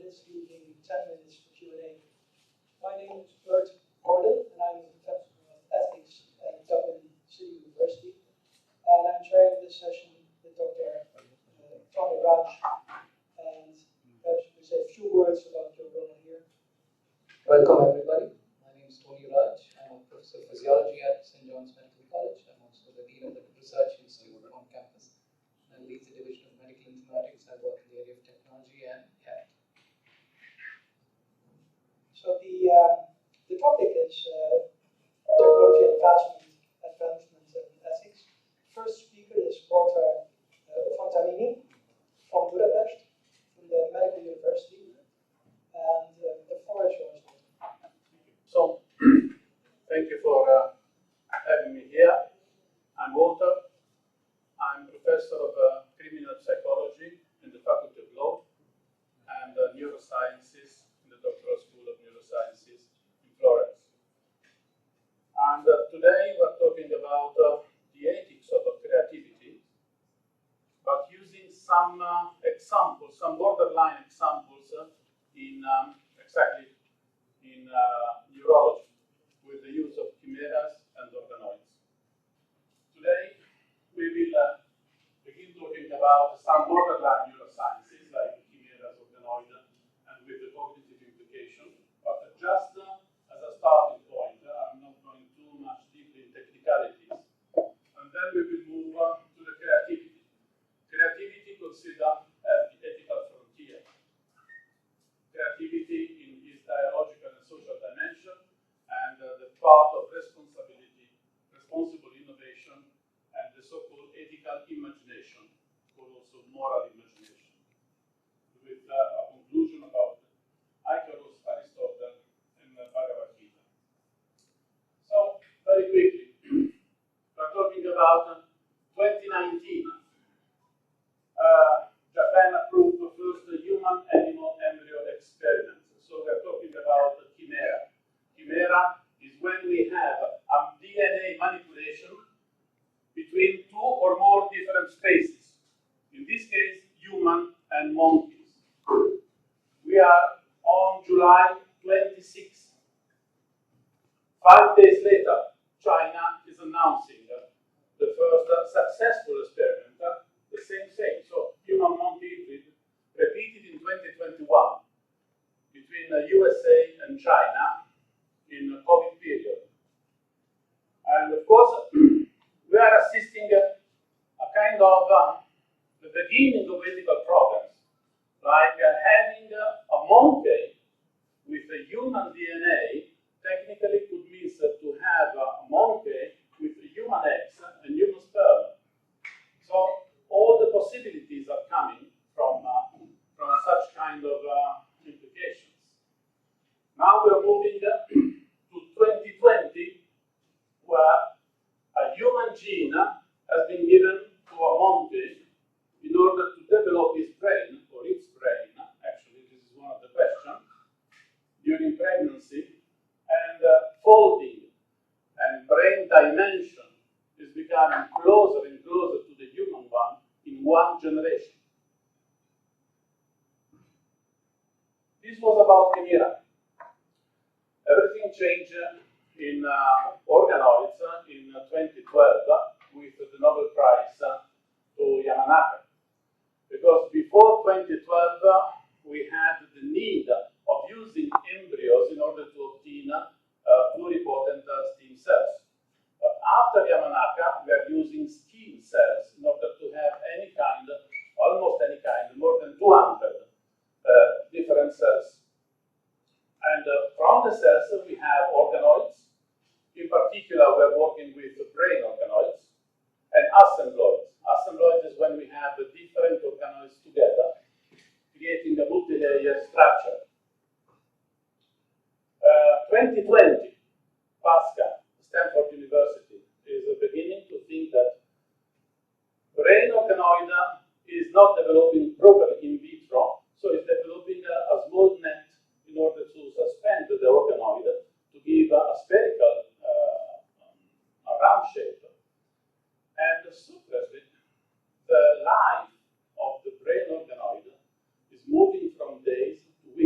this, leaving 10 minutes for Q&A. My name is Bert, and I'm a professor of ethics at Dublin City University. And I'm chairing this session with Dr. Tony Raj. And perhaps you can say a few words about your role here. Welcome, everybody. My name is Tony Raj. I'm a professor of physiology at St. John's Medical College. I'm also the dean of the Research Institute on campus. I lead the division of medical informatics. I work in the area of technology and health. So the topic is technology advancement and ethics. First speaker is Walter Fontanini from Budapest, from the Medical University, and the floor is yours. So, thank you for having me here. I'm Walter. I'm professor of criminal psychology in the Faculty of Law and neurosciences in the Doctoral School of Neurosciences in Florence. And today we're talking about the ethics of creativity, but using some examples, some borderline examples in neurology, with the use of chimeras and organoids. Today we will begin talking about some borderline neurosciences like chimeras, organoid, and with the cognitive implication. But just as a starting point, I'm not going too much deeply in technicalities. And then we will move to the creativity. Creativity considered as the ethical frontier. Creativity in its dialogical and social dimension, and the part of responsibility, responsible innovation, and the so-called ethical imagination, called also moral imagination, with a conclusion about Icarus, Aristotle, and Bhagavad Gita. So, very quickly, we're talking about 2019. Japan approved the first human-animal embryo experiment. So we're talking about the chimera. Chimera is when we have a DNA manipulation between two or more different species. In this case, human and monkeys. We are on July 26. 5 days later, China is announcing the first successful experiment, the same thing. So human-monkey hybrid repeated in 2021 between the USA and China in the COVID period. And of course, we are assisting a kind of the beginning of ethical problems, like having a monkey with a human DNA technically could mean to have a monkey with a human eggs and human sperm. So all the possibilities are coming from such kind of implications. Now we're moving to 2020, where a human gene has been given to a monkey in order to develop his brain, or its brain, actually, this is one of the questions, during pregnancy, and folding and brain dimension is becoming closer and closer to the human one in one generation. This was about chimera. Everything changed in organoids in 2012 with the Nobel Prize to Yamanaka. Because before 2012, we had the need of using embryos in order to obtain pluripotent stem cells. But after Yamanaka, we are using skin cells in order to have any kind, almost any kind, more than 200 different cells. And from the cells, we have organoids. In particular, we're working with brain organoids and assembloids. Assembloids is when we have the different organoids together, creating a multi-layer structure. 2020, Pascal, Stanford University, is beginning to think that brain organoid is not developing properly in vitro, so it's developing a small net in order to suspend the organoid to give a spherical, a round shape. And supposedly, the life of the brain organoid is moving from days to weeks.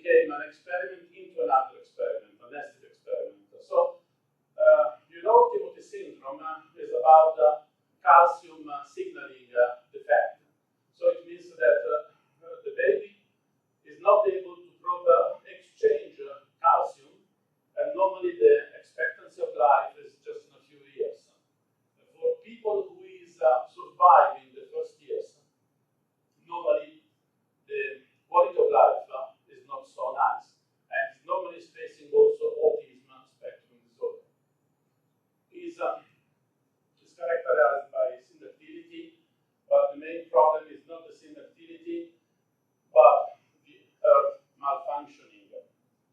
became an experiment into another experiment, a nested experiment. So, Timothy syndrome is about calcium signaling defect. So it means that the baby is not able to exchange calcium, and normally the expectancy of life is just in a few years. For people who is surviving the first years, normally the quality of life is not so nice, and normally is facing also autism spectrum disorder. Is characterized by syndactylity, but the main problem is not the syndactylity, but the earth malfunctioning.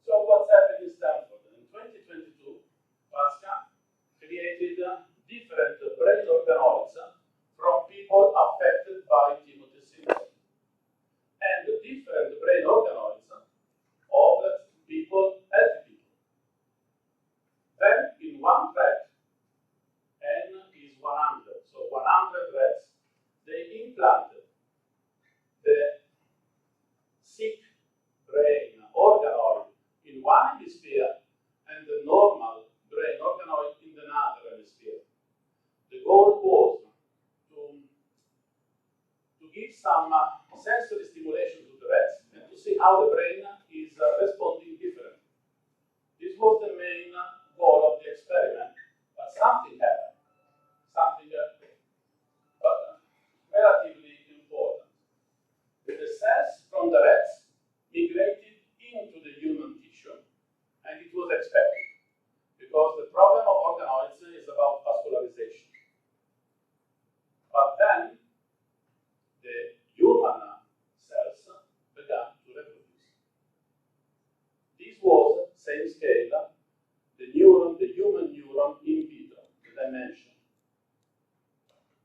So what's happened in Stanford? In 2022, Pascal created different brain organoids from people affected by Timothy syndrome, and different brain organoids of people, healthy people. Then in one rat, N is 100, so 100 rats, they implanted the sick brain organoid in one hemisphere and the normal brain organoid in another hemisphere. The goal was to give some sensory stimulation to the rats and to see how the brain is responding differently. This was the main goal of the experiment, but something happened. But relatively important. The cells from the rats migrated into the human tissue, and it was expected, because the problem of organoids is about vascularization. But then, the human cells began to reproduce. This was, same scale, the human neuron in vitro, the dimension.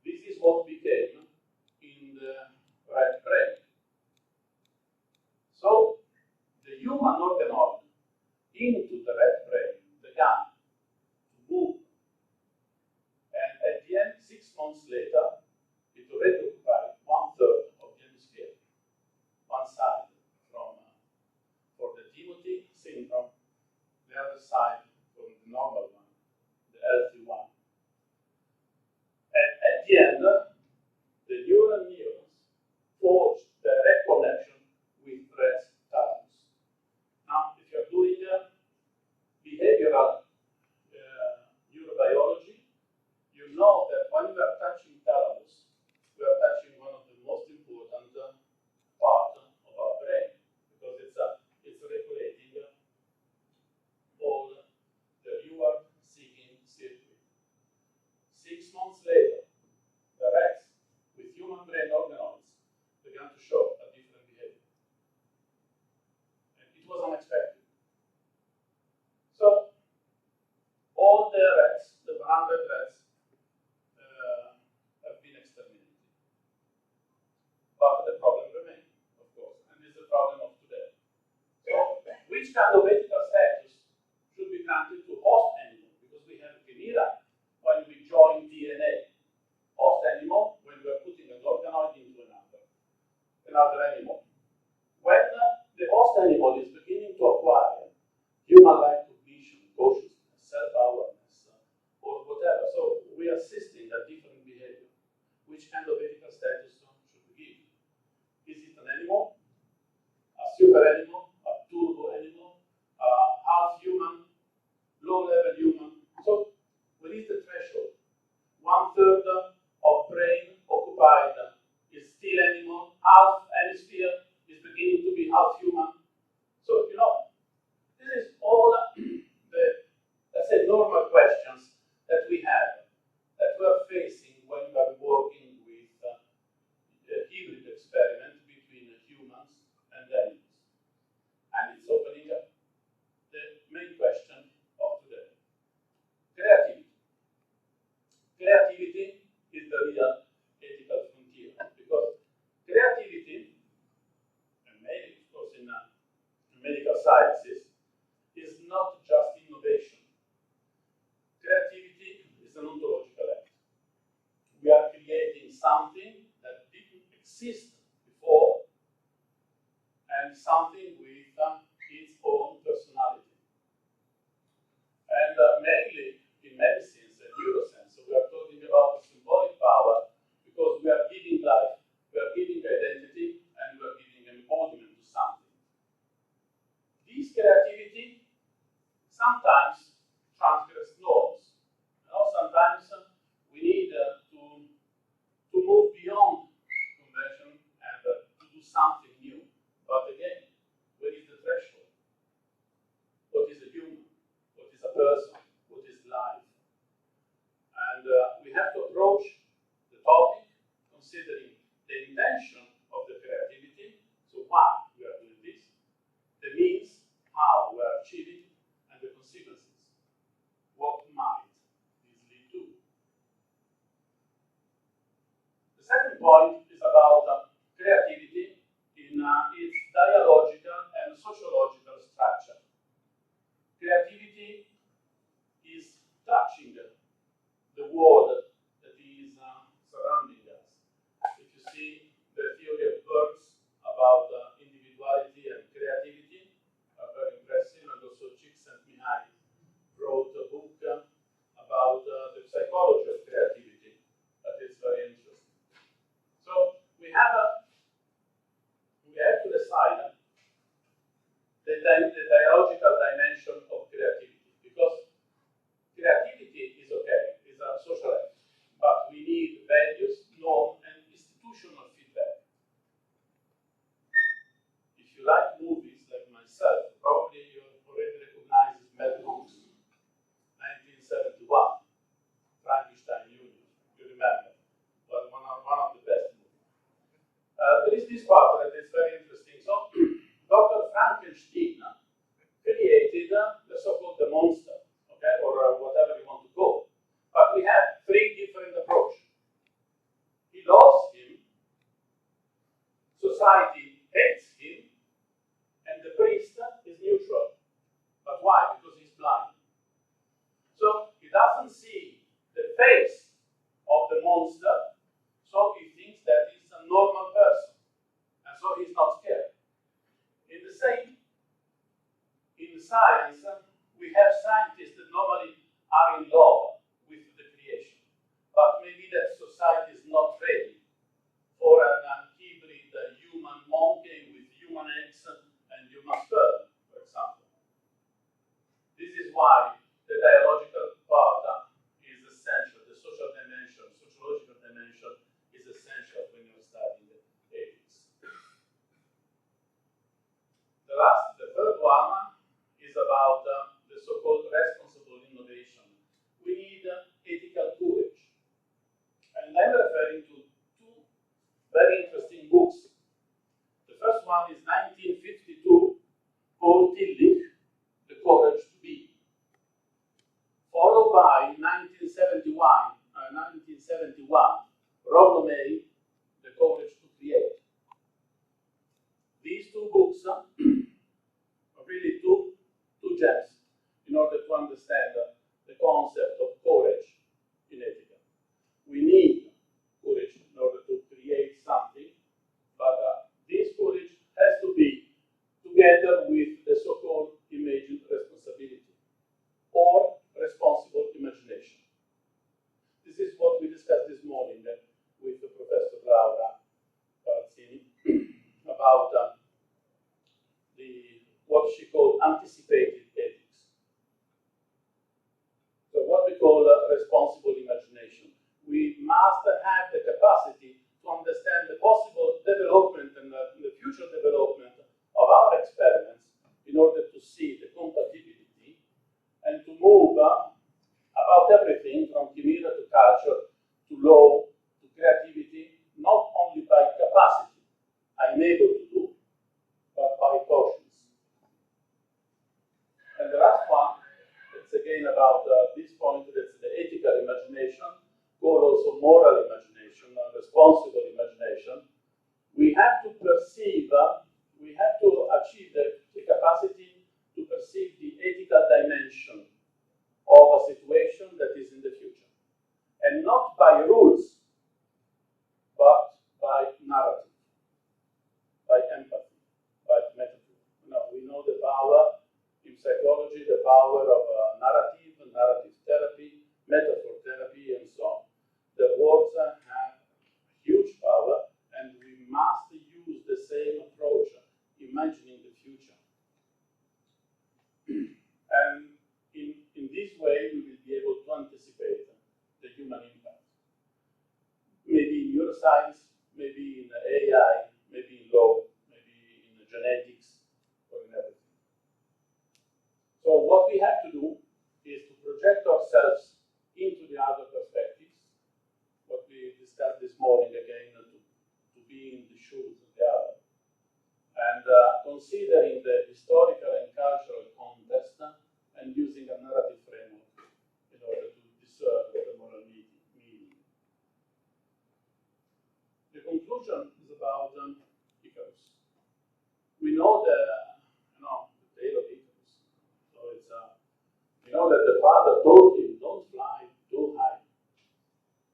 This is what became in the rat brain. So, the human organoid into the rat brain began to move. And at the end, 6 months later, it already occupied 1/3 of the hemisphere. One side for the Timothy syndrome, the other side from the normal one, the healthy one. And at the end, the neural neurons forged direct connection with rat's thalamus. Now, if you're doing behavioral neurobiology, you know that when we are touching thalamus, we are touching one of the most important parts of our brain, because it's regulating all the reward-seeking circuit. 6 months later, the rats with human brain organoids began to show a different behavior. And it was unexpected. So, all the rats, the 100 rats, have been exterminated. But the problem remains, of course, and this is the problem of today. So, which kind of ethical status should be granted to host animal? Because we have chimera when we join DNA. Host animal when we are putting an organoid into another animal. When the host animal is beginning to acquire human-like cognition, consciousness, self-awareness, or whatever, so we are assisting a different behavior. Which kind of ethical status should we give? Is it an animal, a super animal, a turbo animal, half human, low-level human? So, what is the threshold? 1/3 of brain occupied is still animal, half hemisphere is beginning to be half human. So, this is all the, let's say, normal questions that we have, that we are facing when we are working with a hybrid experiment between humans and animals. And it's opening up the main question of today. Creativity. Creativity is the real ethical frontier, because creativity, and maybe of course in medical sciences, is not just innovation. Creativity is an ontological act. We are creating something that didn't exist before, and something with its own personality. And mainly in medicines and neuroscience, so we are talking about symbolic power because we are giving life, we are giving identity, and we are giving embodiment to something. This creativity sometimes transgress norms. You know, sometimes we need to move beyond convention and to do something new. But again, where is the threshold? What is a human? What is a person? What is life? And we have to approach the topic considering the intention of the creativity, so why we are doing this, the means, how we are achieving, and the consequences. What might this lead to? The second point is about creativity in its dialogical and sociological structure. Creativity is touching the world that is surrounding us. If you see the theory of Bert about individuality and creativity, are very impressive, and also Csikszentmihalyi wrote a book about the psychology of creativity that is very interesting. So we have to decide the dialogical dimension of creativity, because creativity is okay, is a social act, but we need values, norm, and institutional feedback. If you like movies like myself, probably you already recognize Mel Brooks, 1971, Frankenstein Union, you remember, but one of the best movies. There is this part that is very interesting. So, Dr. Frankenstein created the so-called the monster, okay, or whatever you want to call. But we have three different approaches. He loves him, society hates him, and the priest is neutral. But why? Because he's blind. So he doesn't see the face of the monster, so he thinks that he's a normal person, and so he's not scared. In the same, in science, we have scientists that normally are in love with the creation, but maybe that society is not ready for an hybrid human monkey with human eggs and human sperm, for example. This is why the dialogical part is essential. The social dimension, sociological dimension is essential when you're studying ethics. The third one is about the so-called responsible innovation. We need ethical courage. And I'm referring to two very interesting books. The first one is 1952, Paul Tillich, The Courage to Be. Followed by 1971, Rollo May, The Courage to Create. These two books are really two gems in order to understand the concept of courage in ethics. We need courage in order to create something, but this courage has to be together with the so-called imagined responsibility or responsible imagination. This is what we discussed this morning with Professor Laura Parazzini about what she called anticipated ethics. So what we call responsible imagination. We must have the capacity to understand the possible development and the future development of our experiments in order to see the compatibility and to move about everything from chimera to culture to law to creativity, not only by capacity, I'm able to do, but by conscience. And the last one, it's again about this point, that's the ethical imagination, called also moral imagination, responsible imagination. We have to perceive, we have to achieve the capacity to perceive the ethical dimension of a situation that is in the future. And not by rules, but by narrative, by empathy, by metaphor. We know the power power of narrative therapy, metaphor therapy, and so on. The words have huge power, and we must use the same approach, imagining the future. And in this way, we will be able to anticipate the human impact. Maybe in neuroscience, maybe in AI, maybe in law, maybe in genetics, or in everything. So what we have to do is to project ourselves into the other perspectives, what we discussed this morning again, to be in the shoes of the other. And considering the historical and cultural context and using a narrative framework in order to discern the moral meaning. The conclusion is about Icarus. We know the tale of Icarus. So it's we know that the father told him, don't fly too high.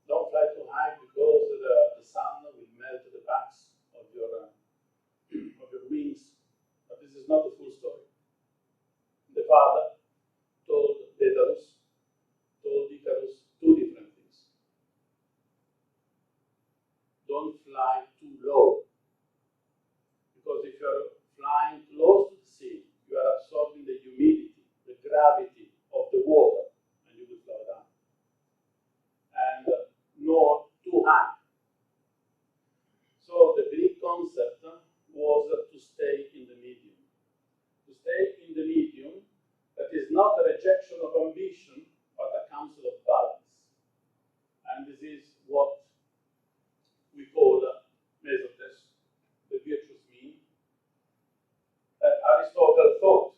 Don't fly too high because the sun will melt the backs of your wings. But this is not the full story. The father told Icarus two different things. Don't fly too low. Because if you're flying close to the sea, you are absorbing the humidity, the gravity of the water, and you will slow down. And nor too high. So the Greek concept was to stay in the medium. To stay in the medium, that is not a rejection of ambition, but a counsel of balance. And this is what we call mesotes, the virtuous mean, that Aristotle thought.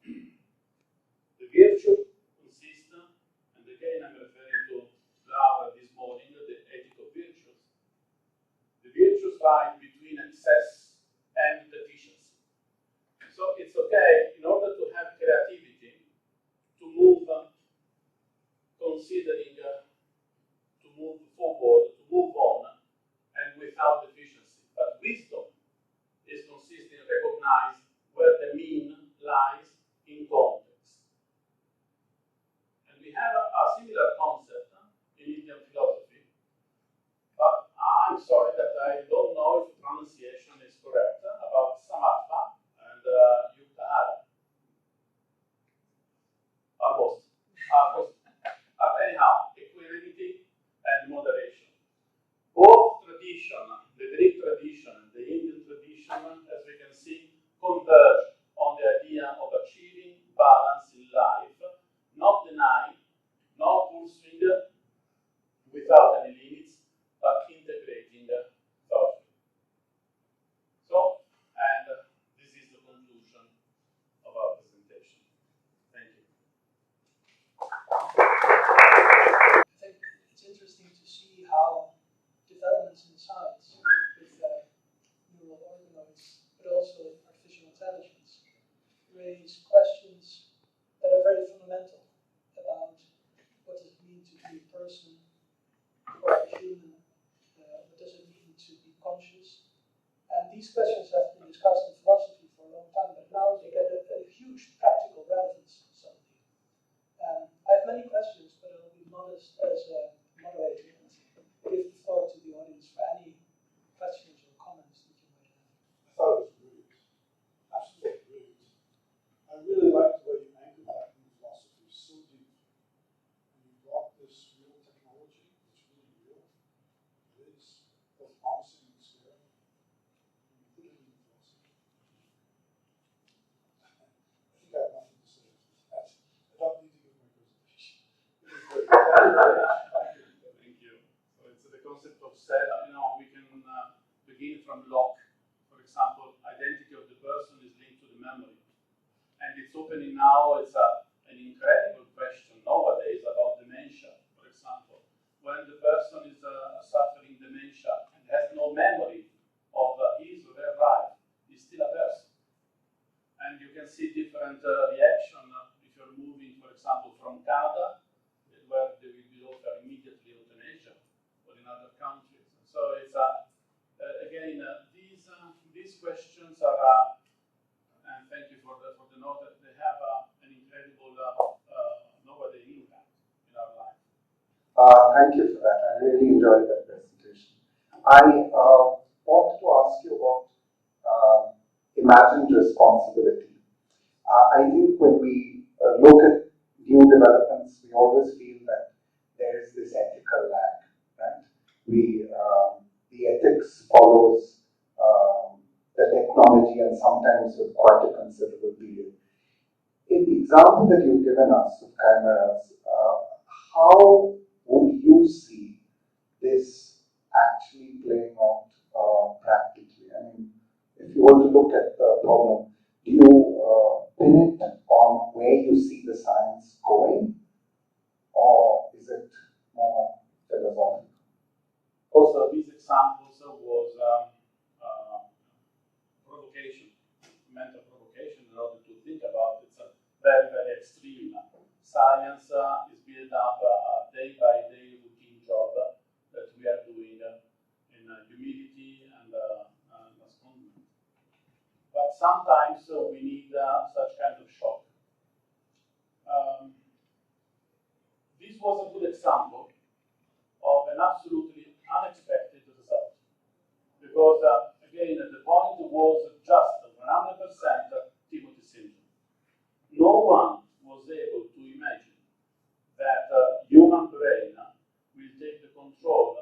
The virtue consists, and again I'm referring to Laura this morning, the ethic of virtues. The virtues lie between excess and deficiency. So it's okay, in order to have creativity, to move, considering to move forward, to move on, and without deficiency. But wisdom is consistent, recognize where the mean lies in context. And we have a similar concept in Indian philosophy, but I'm sorry that I don't know if the pronunciation is correct about samatha and yuktahara. Almost. Anyhow, equanimity and moderation. Both tradition, the Greek tradition and the Indian tradition, as we can see, converge on the idea of achieving balance in life, not denying, not pursuing without any limits, but integrating thoughtfully. So, and this is the conclusion of our presentation. Thank you. I think it's interesting to see how developments in science with neural organoids, but also artificial intelligence, raise questions that are very fundamental about what does it mean to be a person, or a human, what does it mean to be conscious. And these questions have been discussed in philosophy for a long time, but now they get a huge practical relevance suddenly. I have many questions, but I'll be modest as a moderator and give the floor to the audience for any questions or comments that you might have. I thought it was brilliant. Absolutely brilliant. I really liked the way you anchored that in philosophy so deep. And you brought this real technology, it's really real. It is both promising and scary. And you put it in philosophy. I think I have nothing to say after that. I don't need to give my presentation. It was great. Thank you. So it's the concept of self. We can begin from Locke. For example, identity of the person is linked to the memory. And it's opening now, it's an incredible question nowadays about dementia, for example. When the person is suffering dementia and has no memory of his or her life, he's still a person. And you can see different reaction if you're moving, for example, from Canada, where they will be offered immediately euthanasia, or in other countries. So it's again these questions are, and thank you for the note that they have an incredible Thank you for that. I really enjoyed that presentation. I want to ask you about imagined responsibility. I think when we look at new developments, we always feel that there is this ethical lag, right? The ethics follows the technology and sometimes with quite a considerable period. In the example that you've given us of chimeras, how would you see this actually playing out practically? I mean, if you were to look at the problem, do you pin it on where you see the science going, or is it more philosophical? Also, these examples was provocation, mental provocation in order to think about it. It's a very, very extreme. Science is built up a day-by-day routine job that we are doing in humility and abandonment. But sometimes we need such kind of shock. This was a good example of an absolutely unexpected result. Because, again, the point was just 100% Timothy syndrome. No one was able to imagine that human brain will take the control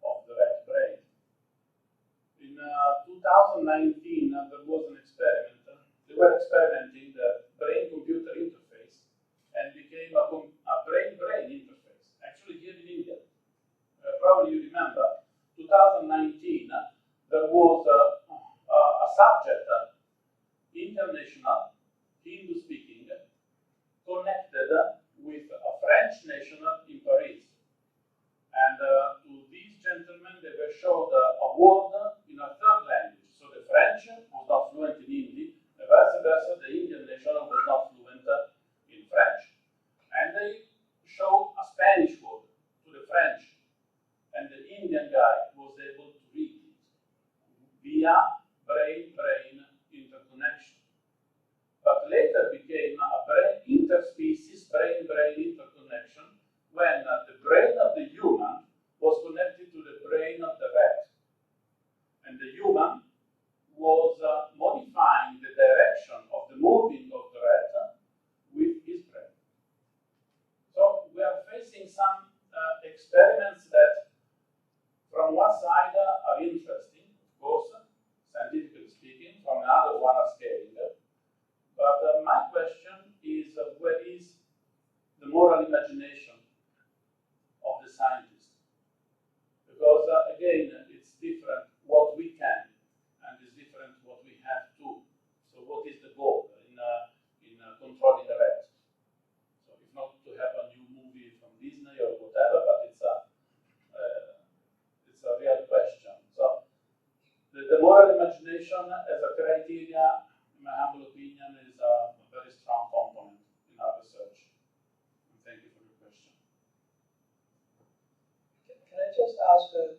of the rat brain. In 2019, there was an experiment. They were experimenting the brain-computer interface and became a brain-brain interface, actually here in India. Probably you remember, 2019, there was a subject, international, Hindu-speaking, connected with a French national in Paris. And to these gentlemen, they were showed a word in a third language. So the French was not fluent in Hindi, and vice versa, the Indian national was not fluent in French. And they showed a Spanish word to the French, and the Indian guy was able to read it via brain-brain interconnection. But later became a interspecies brain-brain interconnection when the brain of the human was connected to the brain of the rat. And the human was modifying the direction of the moving of the rat with his brain. So we are facing some experiments that from one side are interesting, of course, scientifically speaking, from another one are scaling. But my question is, where is the moral imagination of the scientist? Because again, it's different what we can, and it's different what we have to. So what is the goal in controlling the rat? So it's not to have a new movie from Disney or whatever, but it's a real question. So the moral imagination as a criteria, in my humble opinion, is a very strong component in our research. And thank you for your question. Can I just ask a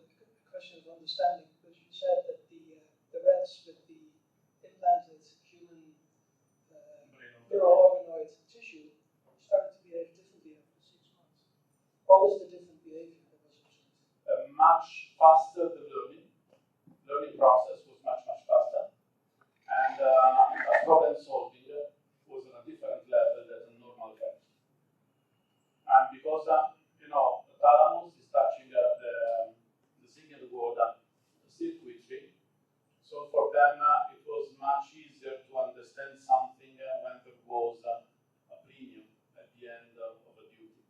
question of understanding? Because you said that the rats with the implanted human neural organoid tissue started to behave differently after 6 months. What was the different behavior that was observed? Much faster the learning process was much faster, and problem solving was on a different level than a normal cat. And because the thalamus is touching the signal word circuitry, so for them it was much easier to understand something when there was a premium at the end of a duty,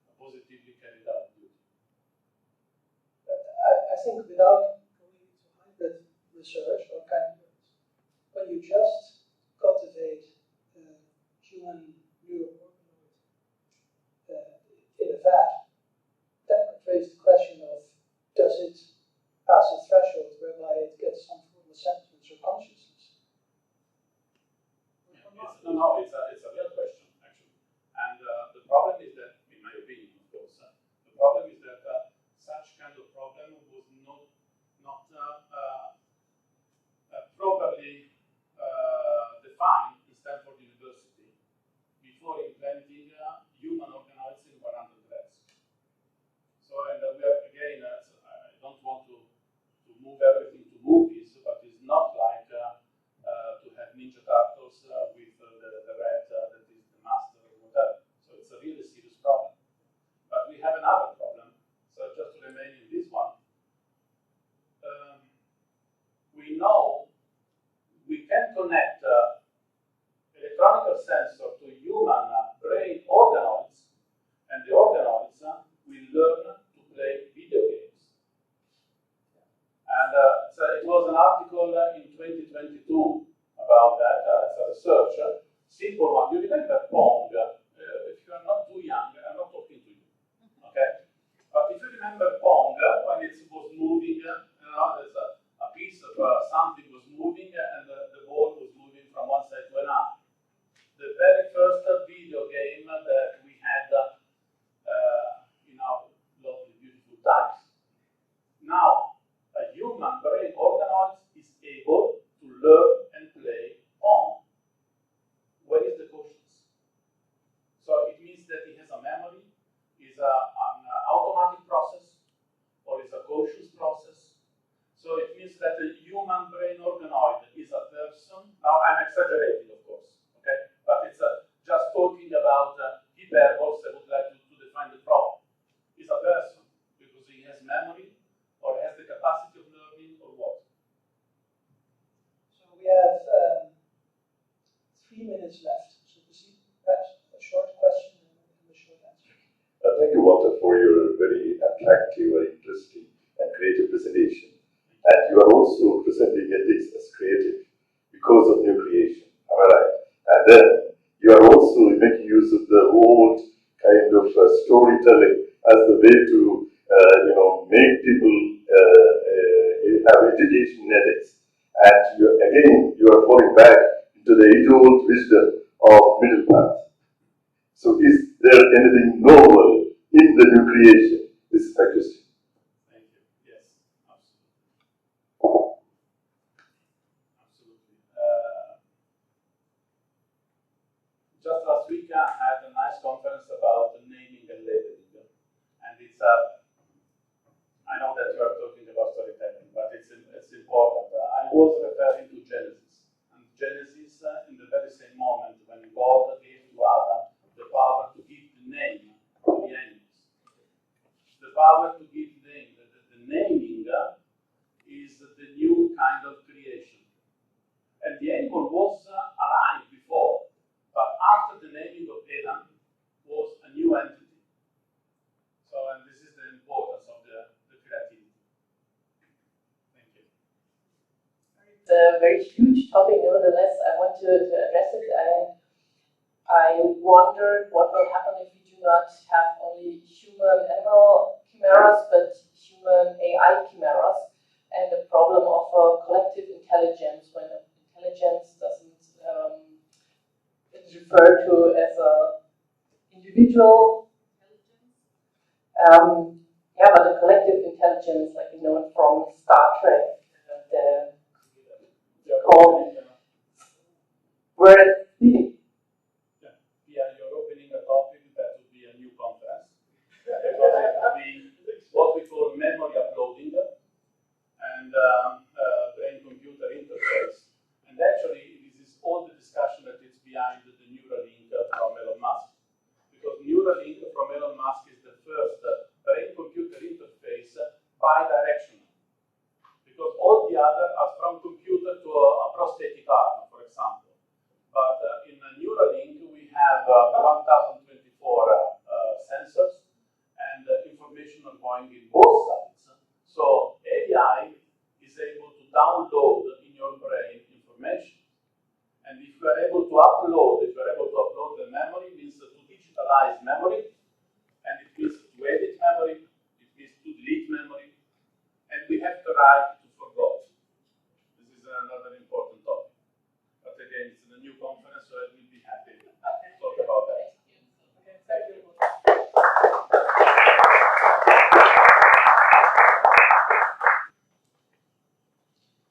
a positively carried out duty. I think without going into hybrid research or chimeras, when you just cultivate human neural organoid in a vat, that might raise the question of, does it pass a threshold whereby it gets some form of sentience or consciousness? It's a real question, actually. And the problem is that, in my opinion, of course, the problem is that such kind of problem was not properly defined in Stanford University before implanting human organoids in 100 rats. research, simple one. You remember Pong? If you are not too young, I'm not talking to you. Okay? But if you remember Pong, when it was moving, there's a piece of something was moving and the ball was moving from one side to another. The very first video game that we had in our lovely, beautiful times. Now, a human brain organoid is able to learn and play Pong. Where is the quotient? So it means that it has a memory, is an automatic process, or is a conscious process. So it means that a human brain organoid is a person. Now I'm exaggerating, of course, okay? But it's just talking about hyperboles. I would like to define the problem. Is a person because he has memory, or has the capacity of learning, or what? So we have 3 minutes left. So we see perhaps a short question and a short answer. Thank you, Walter, for your very attractive, very interesting, and creative presentation. And you are also presenting ethics as creative because of new creation. Am I right? And then you are also making use of the old kind of storytelling as the way to, make people have education in ethics. And you are falling back into the age-old wisdom of middle path. So is there anything novel in the new creation? This is my question. Thank you. Yes, absolutely. Absolutely. Just last week I had a nice conference about naming and labeling. And it's I know that you are talking about storytelling, but it's important. I was referring to Genesis. And Genesis, in the very same moment when God gave to Adam the power to give the name to the animals. The power to give name, the naming is the new kind of creation. And the animal was alive before, but after the naming of Adam was a new entity. So, and this is the importance of the creativity. Thank you. It's a very huge topic, nevertheless, I want to address it. I wondered what will happen if we do not have only human-animal chimeras, but human-AI chimeras, and the problem of collective intelligence, when intelligence doesn't is referred to as a individual intelligence. But the collective intelligence, like you know it from Star Trek, called where You're opening a topic that would be a new conference. Because it would be what we call memory uploading and brain-computer interface. And actually, this is all the discussion that is behind the Neuralink from Elon Musk. Because Neuralink from Elon Musk is the first brain-computer interface bi-directional. Because all the other are from computer to a prosthetic arm, for example. But in Neuralink, we have 1024 sensors, and information are going in both sides. So AI is able to download in your brain information. And if you are able to upload, the memory, it means to digitalize memory, and it means to edit memory, it means to delete memory, and we have the right to forget. This is another important topic. But again, it's a new conference, so I will be happy to talk about that. Okay, thank you.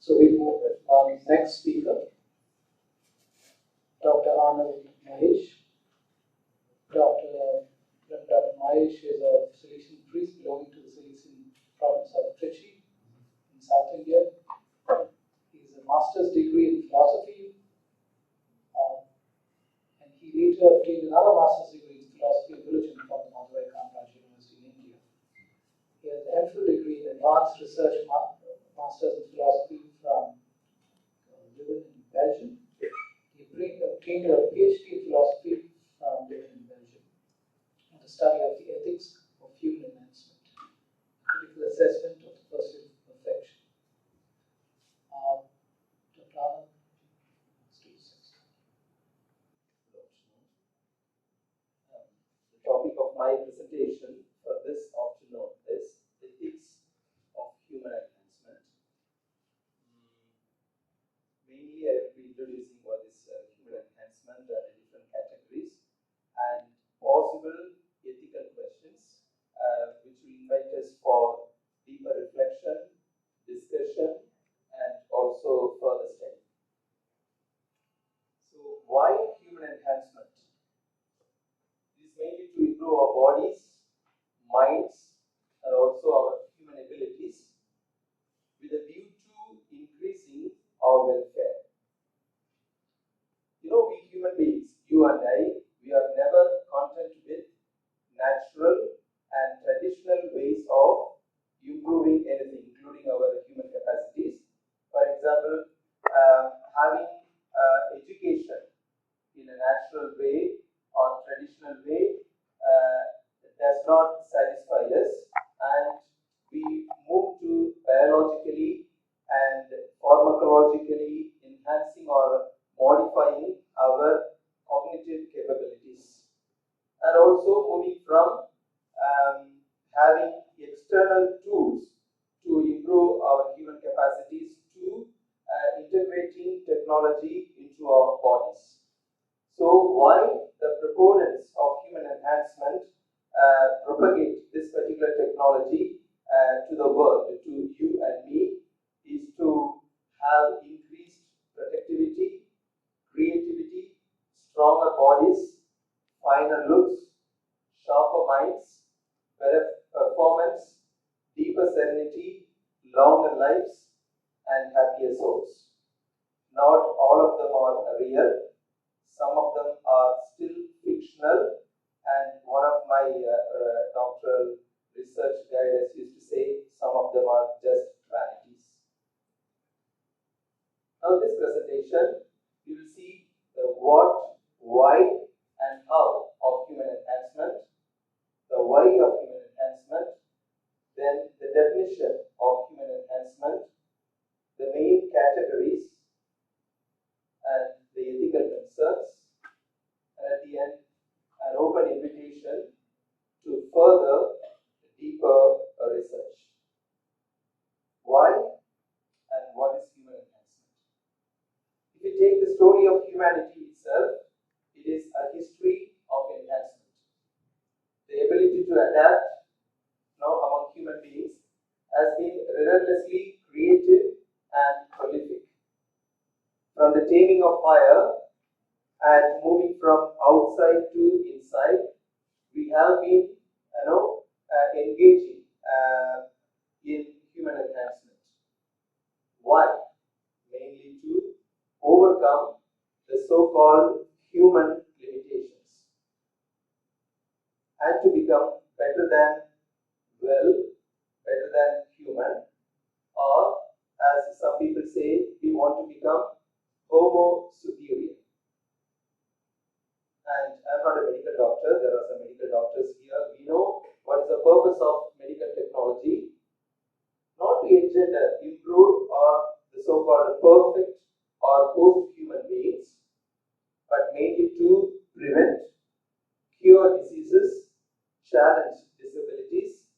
So we move with our next speaker, Dr. Arnald Mahesh. Dr. Mahesh is a Salesian priest belonging to the Salesian province of Trichy in South India. He has a master's degree in philosophy, and he later obtained another master's degree in philosophy of religion from the Madurai Kamaraj University in India. He has an MPhil degree in advanced research master's in philosophy from Leuven in Belgium. He obtained a PhD in philosophy from Leuven in Belgium on the study of the ethics of human enhancement, critical assessment of the pursuit of perfection. Dr. Arnald, let's do this. presentation for this afternoon is ethics of human enhancement. Mainly, I will be introducing what is human enhancement and the different categories and possible ethical questions, which will invite us for deeper reflection, discussion, and also further study. So, why human enhancement? It is mainly to improve our bodies, minds, and also our human abilities with a view to increasing our welfare. You know, we human beings, you and I, we are never content with natural and traditional ways of improving anything, including our human capacities. For example, having education in a natural way or traditional way does not satisfy us, and we move to biologically and pharmacologically enhancing or modifying our cognitive capabilities, and also moving from having external tools to improve our human capacities to integrating technology into our bodies. So why the proponents of human enhancement propagate this particular technology to the world, to you and me, is to have increased productivity, creativity, stronger bodies, finer looks, sharper minds, better performance, deeper serenity, longer lives, and happier souls. Not all of them are real. Some of them are still fictional, and one of my doctoral research guides used to say some of them are just vanities. Now, this presentation, we will see the what, why, and how of human enhancement, the why of human enhancement, then the definition of human enhancement, the main categories, and the ethical concerns, and at the end, an open invitation to further deeper research. Why and what is human enhancement? If you take the story of humanity itself, it is a history of enhancement. The ability to adapt among human beings has been relentlessly creative and prolific. From the taming of fire and moving from outside to inside, we have been engaging in human enhancement. Why? Mainly to overcome the so-called human limitations and to become better than better than human, or as some people say, we want to become Homo superior. And I'm not a medical doctor, there are some medical doctors here. We know what is the purpose of medical technology: not to engender improved or the so-called perfect or post-human beings, but mainly to prevent, cure diseases, challenge disabilities,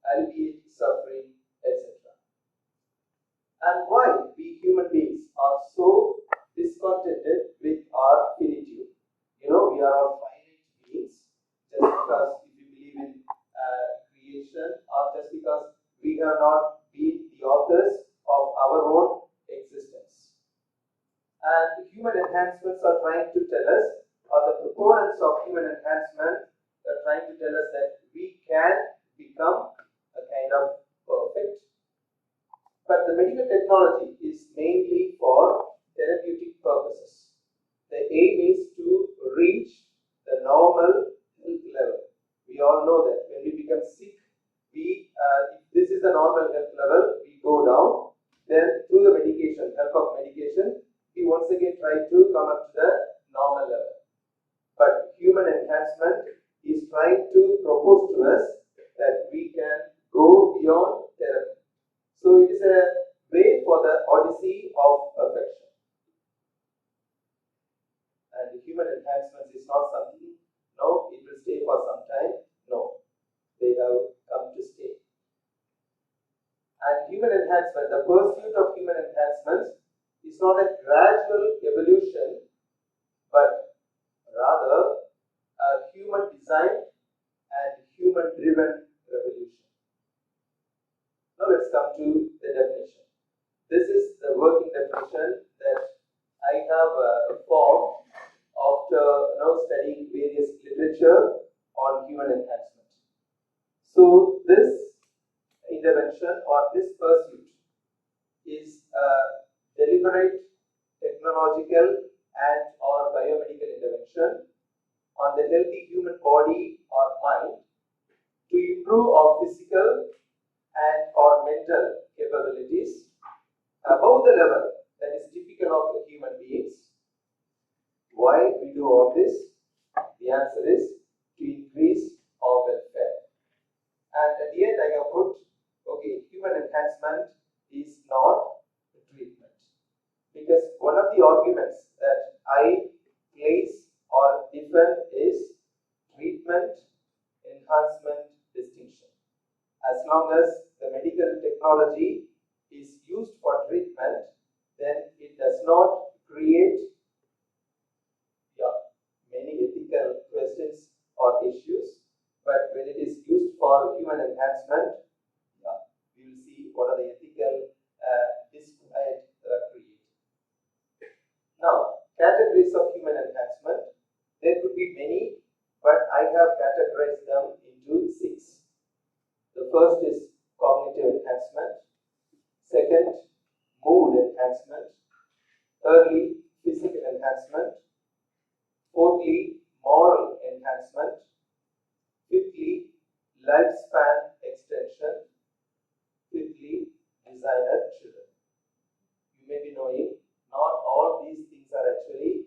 alleviate suffering, etc. And why we human beings are so discontented with our finitude. You know, we are all finite beings, just because if you believe in creation, or just because we have not been the authors of our own existence. And human enhancements are trying to tell us, or the proponents of human enhancement are trying to tell us that we can become a kind of perfect. But the medical technology is mainly for therapeutic purposes. The aim is to reach the normal health level. We all know that when we become sick, if this is the normal health level, we go down. Then through the medication, help of medication, we once again try to come up to the normal level. But human enhancement is trying to propose to us that we can go beyond therapy. So it is a way for the odyssey of perfection. And human enhancement is not something, no, it will stay for some time. No. have come to stay. And human enhancement, the pursuit of human enhancements, is not a gradual evolution, but rather a human designed and human driven revolution. Now let's come to the definition. This is the working definition that I have formed after studying various literature on human enhancement. So this intervention or this pursuit is a deliberate technological and or biomedical intervention on the healthy human body or mind to improve our physical and or mental capabilities above the level that is typical of the human beings. Why we do all this? The answer is to increase our welfare. And at the end I have put, okay, human enhancement is not a treatment. Because one of the arguments that I place or defend is treatment, enhancement, distinction. As long as the medical technology is used for treatment, then it does not create many ethical questions or issues. But when it is used for human enhancement, we will see what are the ethical disquiet created. Now, categories of human enhancement. There could be many, but I have categorized them into 6. The first is cognitive enhancement. Second, mood enhancement. Thirdly, physical enhancement. Fourthly, moral enhancement. Fifthly, lifespan extension. Fifthly, designer children. You may be knowing, not all these things are actually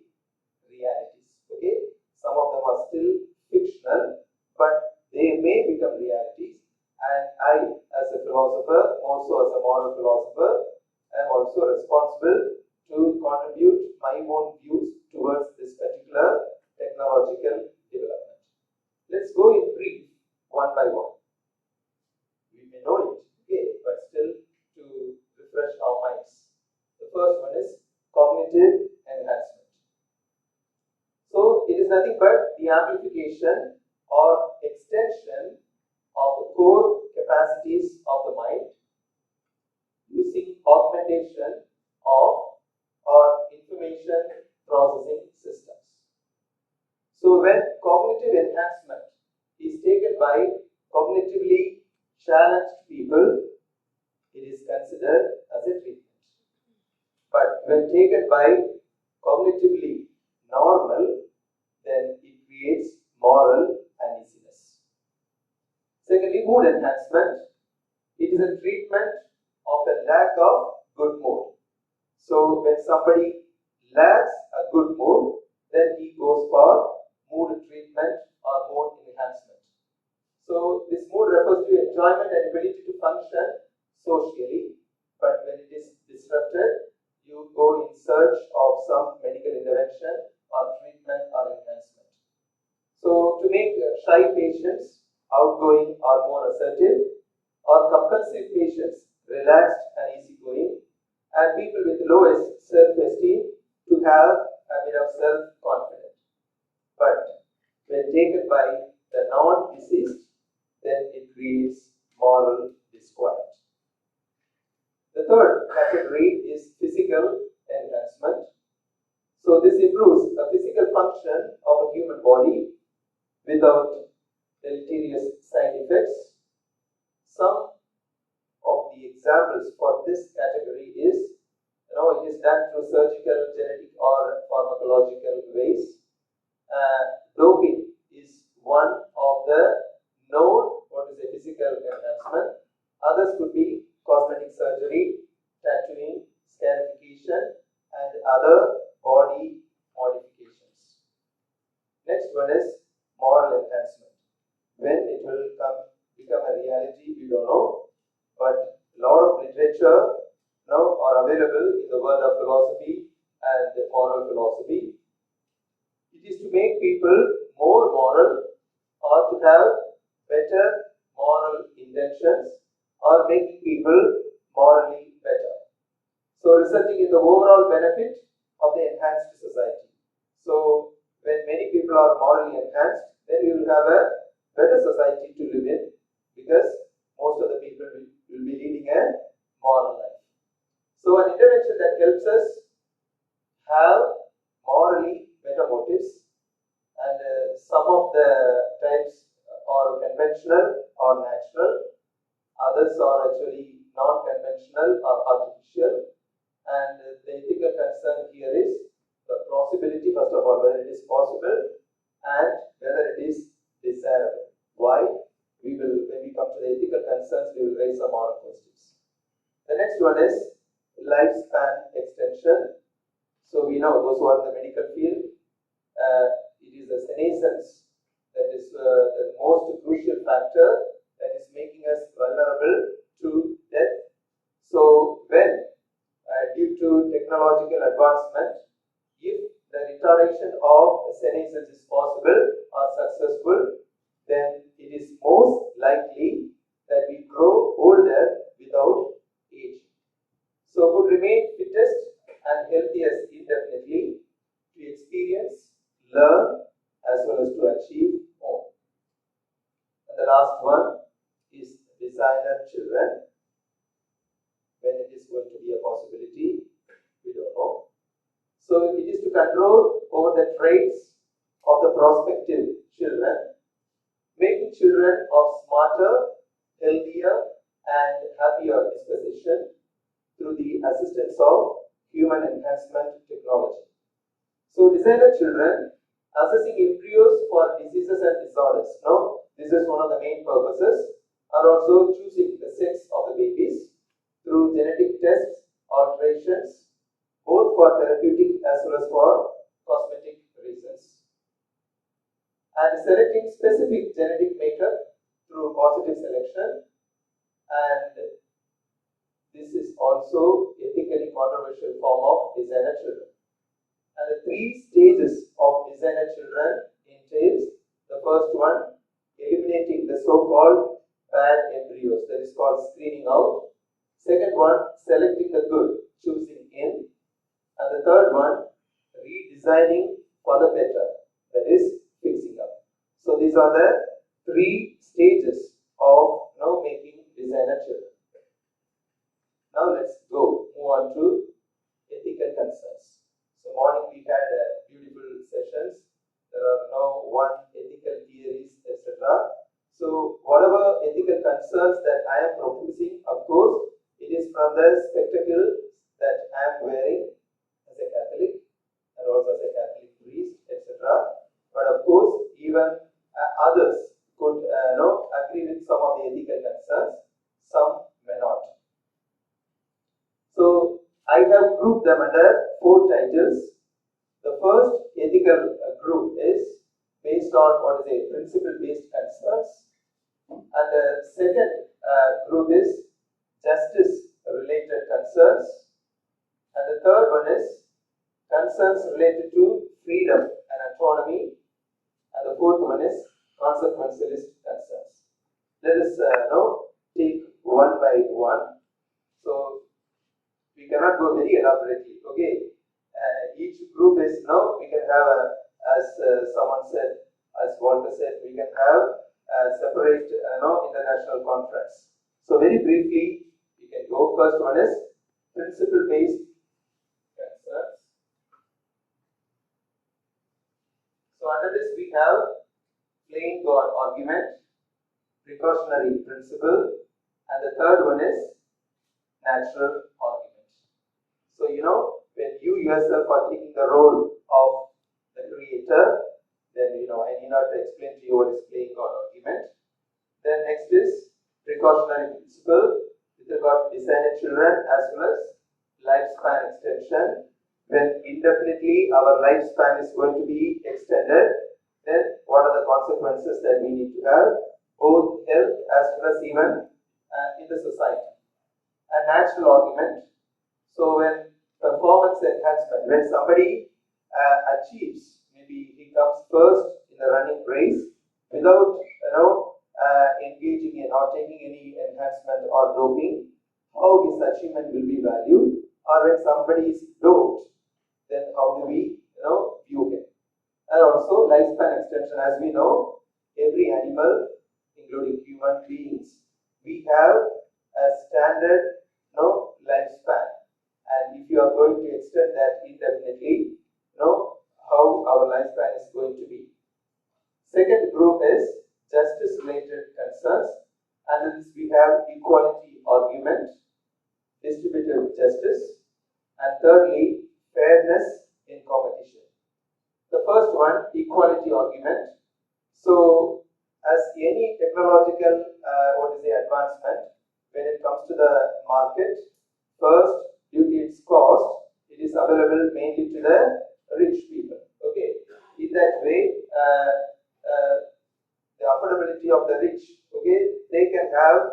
realities. Okay, some of them are still fictional, but they may become realities. And I, as a philosopher, also as a moral philosopher, am also responsible to contribute my own views towards this particular technological development. Let's go in brief, one by one. We may know it, okay, but still to refresh our minds. The first one is cognitive enhancement. So it is nothing but the amplification or extension of the core capacities of the mind using augmentation of or information processing systems. So when cognitive enhancement is taken by cognitively challenged people, it is considered as a treatment. But when taken by cognitively normal, then it creates moral uneasiness. Secondly, mood enhancement. It is a treatment of a lack of good mood. So when somebody lacks a good mood, then he goes for mood treatment or mood enhancement. So this mood refers to enjoyment and ability to function socially, but when it is disrupted, you go in search of some medical intervention or treatment or enhancement. So to make shy patients outgoing or more assertive, or compulsive patients relaxed and easygoing, and people with lowest self-esteem to have a bit of self-confidence. But when taken by the non-deceased, then it creates moral disquiet. The third category is physical enhancement. So this improves the physical function of a human body without deleterious side effects. Some of the examples for this category is, it is done through surgical, genetic or pharmacological ways. Doping is one of the known physical enhancement. Others could be cosmetic surgery, tattooing, scarification, and other body modifications. Next one is moral enhancement. When it will become a reality, we don't know, but a lot of literature now are available in the world of philosophy and moral philosophy. It is to make people more moral or to have better moral intentions or making people morally better. So resulting in the overall benefit of the enhanced society. So when many people are morally enhanced, then we will have a better society to live in, because most of the people will be leading a moral life. So an intervention that helps us have morally better motives, and some of the types are conventional or natural, others are actually non-conventional or artificial, and the ethical concern here is the plausibility, first of all, whether it is possible and whether it is desirable. Why? We will, when we come to the ethical concerns, we will raise some moral questions. The next one is lifespan extension. So we know, those who are in the medical field, it is the senescence that is the most crucial factor that is making us vulnerable to death. So when due to technological advancement, if the retardation of senescence is possible or successful, then it is most likely that we grow older without aging. So would remain fittest and healthiest indefinitely, to experience, learn, as well as to achieve more. And the last one is designer children. When it is going to be a possibility, we don't know. So it is to control over the traits of the prospective children, making children of smarter, healthier, and happier disposition through the assistance of human enhancement technology. So designer children, assessing embryos for diseases and disorders. Now, this is one of the main purposes, and also choosing the sex of the babies through genetic tests, alterations, both for therapeutic as well as for cosmetic reasons. And selecting specific genetic makeup through positive selection, and this is also ethically controversial form of designer children. And the 3 stages of designer children entails: the first one, eliminating the so-called bad embryos, that is called screening out. Second one, selecting the good, choosing in. And the third one, redesigning for the better, that is fixing up. So these are the 3 stages of making designer children. Now let's move on to ethical concerns. So morning we had beautiful sessions. There are now 1 ethical theories, etc. So whatever ethical concerns that I am proposing, of course, it is from the spectacle that I am wearing as a Catholic and also as a Catholic priest, etc. But of course, even others could agree with some of the ethical concerns, some may not. So I have grouped them under 4 titles. The first ethical group is based on principle-based concerns, and the second group is justice-related concerns, and the third one is concerns related to freedom and autonomy, and the fourth one is consequentialist concerns. Let us take one by one. So we cannot go very elaborately. Okay, each group is we can have as someone said, as Walter said, we can have a separate international conference. So very briefly, we can go. First one is principle-based concerns. So under this we have plain God argument, precautionary principle, and the third one is natural argument. So when you yourself are taking the role of the creator, then I need not explain to you what is plain God argument. Then next is precautionary principle with regard to designer children as well as lifespan extension. When indefinitely our lifespan is going to be extended, then what are the consequences that we need to have, both health as well as even in the society. A natural argument. So when performance enhancement, when somebody achieves, maybe he comes first in the running race without engaging taking any enhancement or doping, how his achievement will be valued, or when somebody is doped, then how do we view him? And also lifespan extension. As we know, every animal, including human beings, we have a standard lifespan, and if you are going to extend that indefinitely, how our lifespan is going to be. Second group is justice related concerns. Under this we have equality argument, distributive justice, and thirdly, fairness in competition. The first one, equality argument. So as any technological advancement, when it comes to the market, first, due to its cost, it is available mainly to the rich people. Okay, in that way, the affordability of the rich, okay, they can have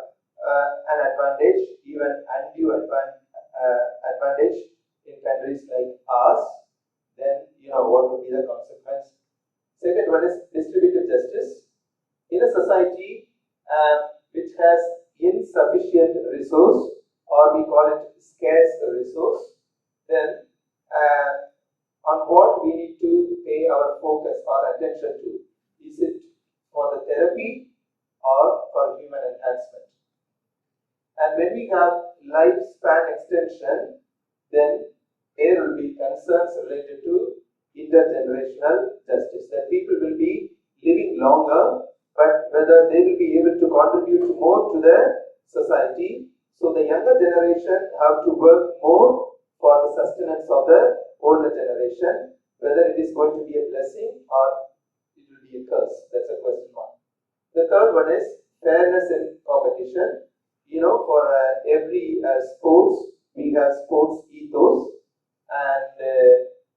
an advantage, even undue advantage in countries like ours. Then what would be the consequence? Second one is distributive justice. In a society which has insufficient resource, or we call it scarce resource, then on what we need to pay our focus or attention to. Is it for the therapy or for human enhancement? And when we have lifespan extension, then there will be concerns related to intergenerational justice, that people will be living longer, but whether they will be able to contribute more to the society. So the younger generation have to work more for the sustenance of the older generation. Whether it is going to be a blessing or it will be a curse, that's a question mark. The third one is fairness in competition. For every sports, we have sports ethos, and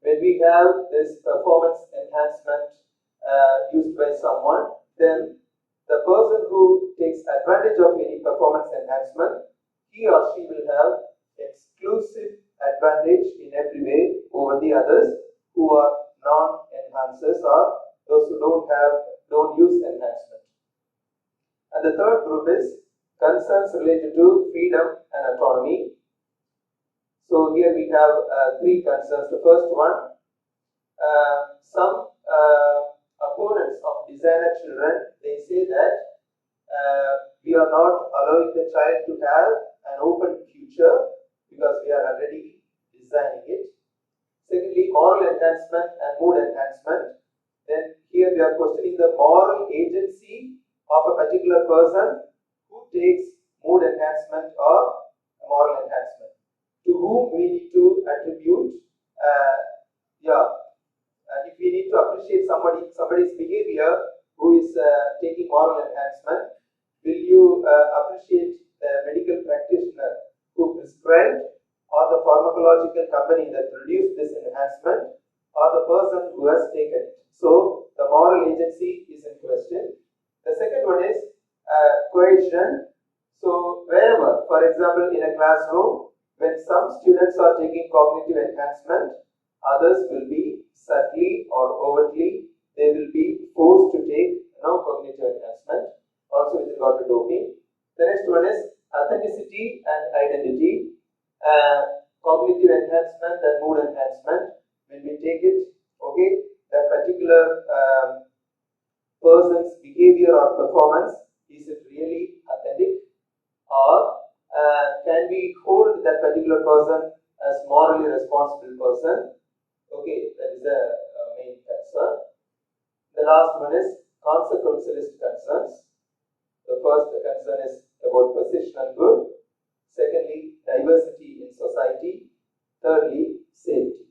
when we have this performance enhancement used by someone, then the person who takes advantage of any performance enhancement, he or she will have exclusive advantage in every way over the others who are non-enhancers or those who don't use enhancement. And the third group is concerns related to freedom and autonomy. So here we have three concerns. The first one, some opponents of designer children, they say that we are not allowing the child to have an open future because we are already designing it. Secondly, moral enhancement and mood enhancement. Then here we are questioning the moral agency of a particular person who takes mood enhancement or moral enhancement, to whom we need to attribute, if we need to appreciate somebody's behavior who is taking moral enhancement, will you appreciate the medical practitioner who prescribed, or the pharmacological company that produced this enhancement, or the person who has taken it? So the moral agency is in question. The second one is coercion. So wherever, for example, in a classroom, when some students are taking cognitive enhancement, others will be subtly or overtly, they will be forced to take cognitive enhancement, also with regard to doping. The next one is authenticity and identity. Cognitive enhancement and mood enhancement, when we take it, okay, that particular person's behavior or performance, is it really authentic, or can we hold that particular person as morally responsible person? Okay, that is the main concern. The last one is consequentialist concerns. The first concern is about positional good. Secondly, diversity in society. Thirdly, safety.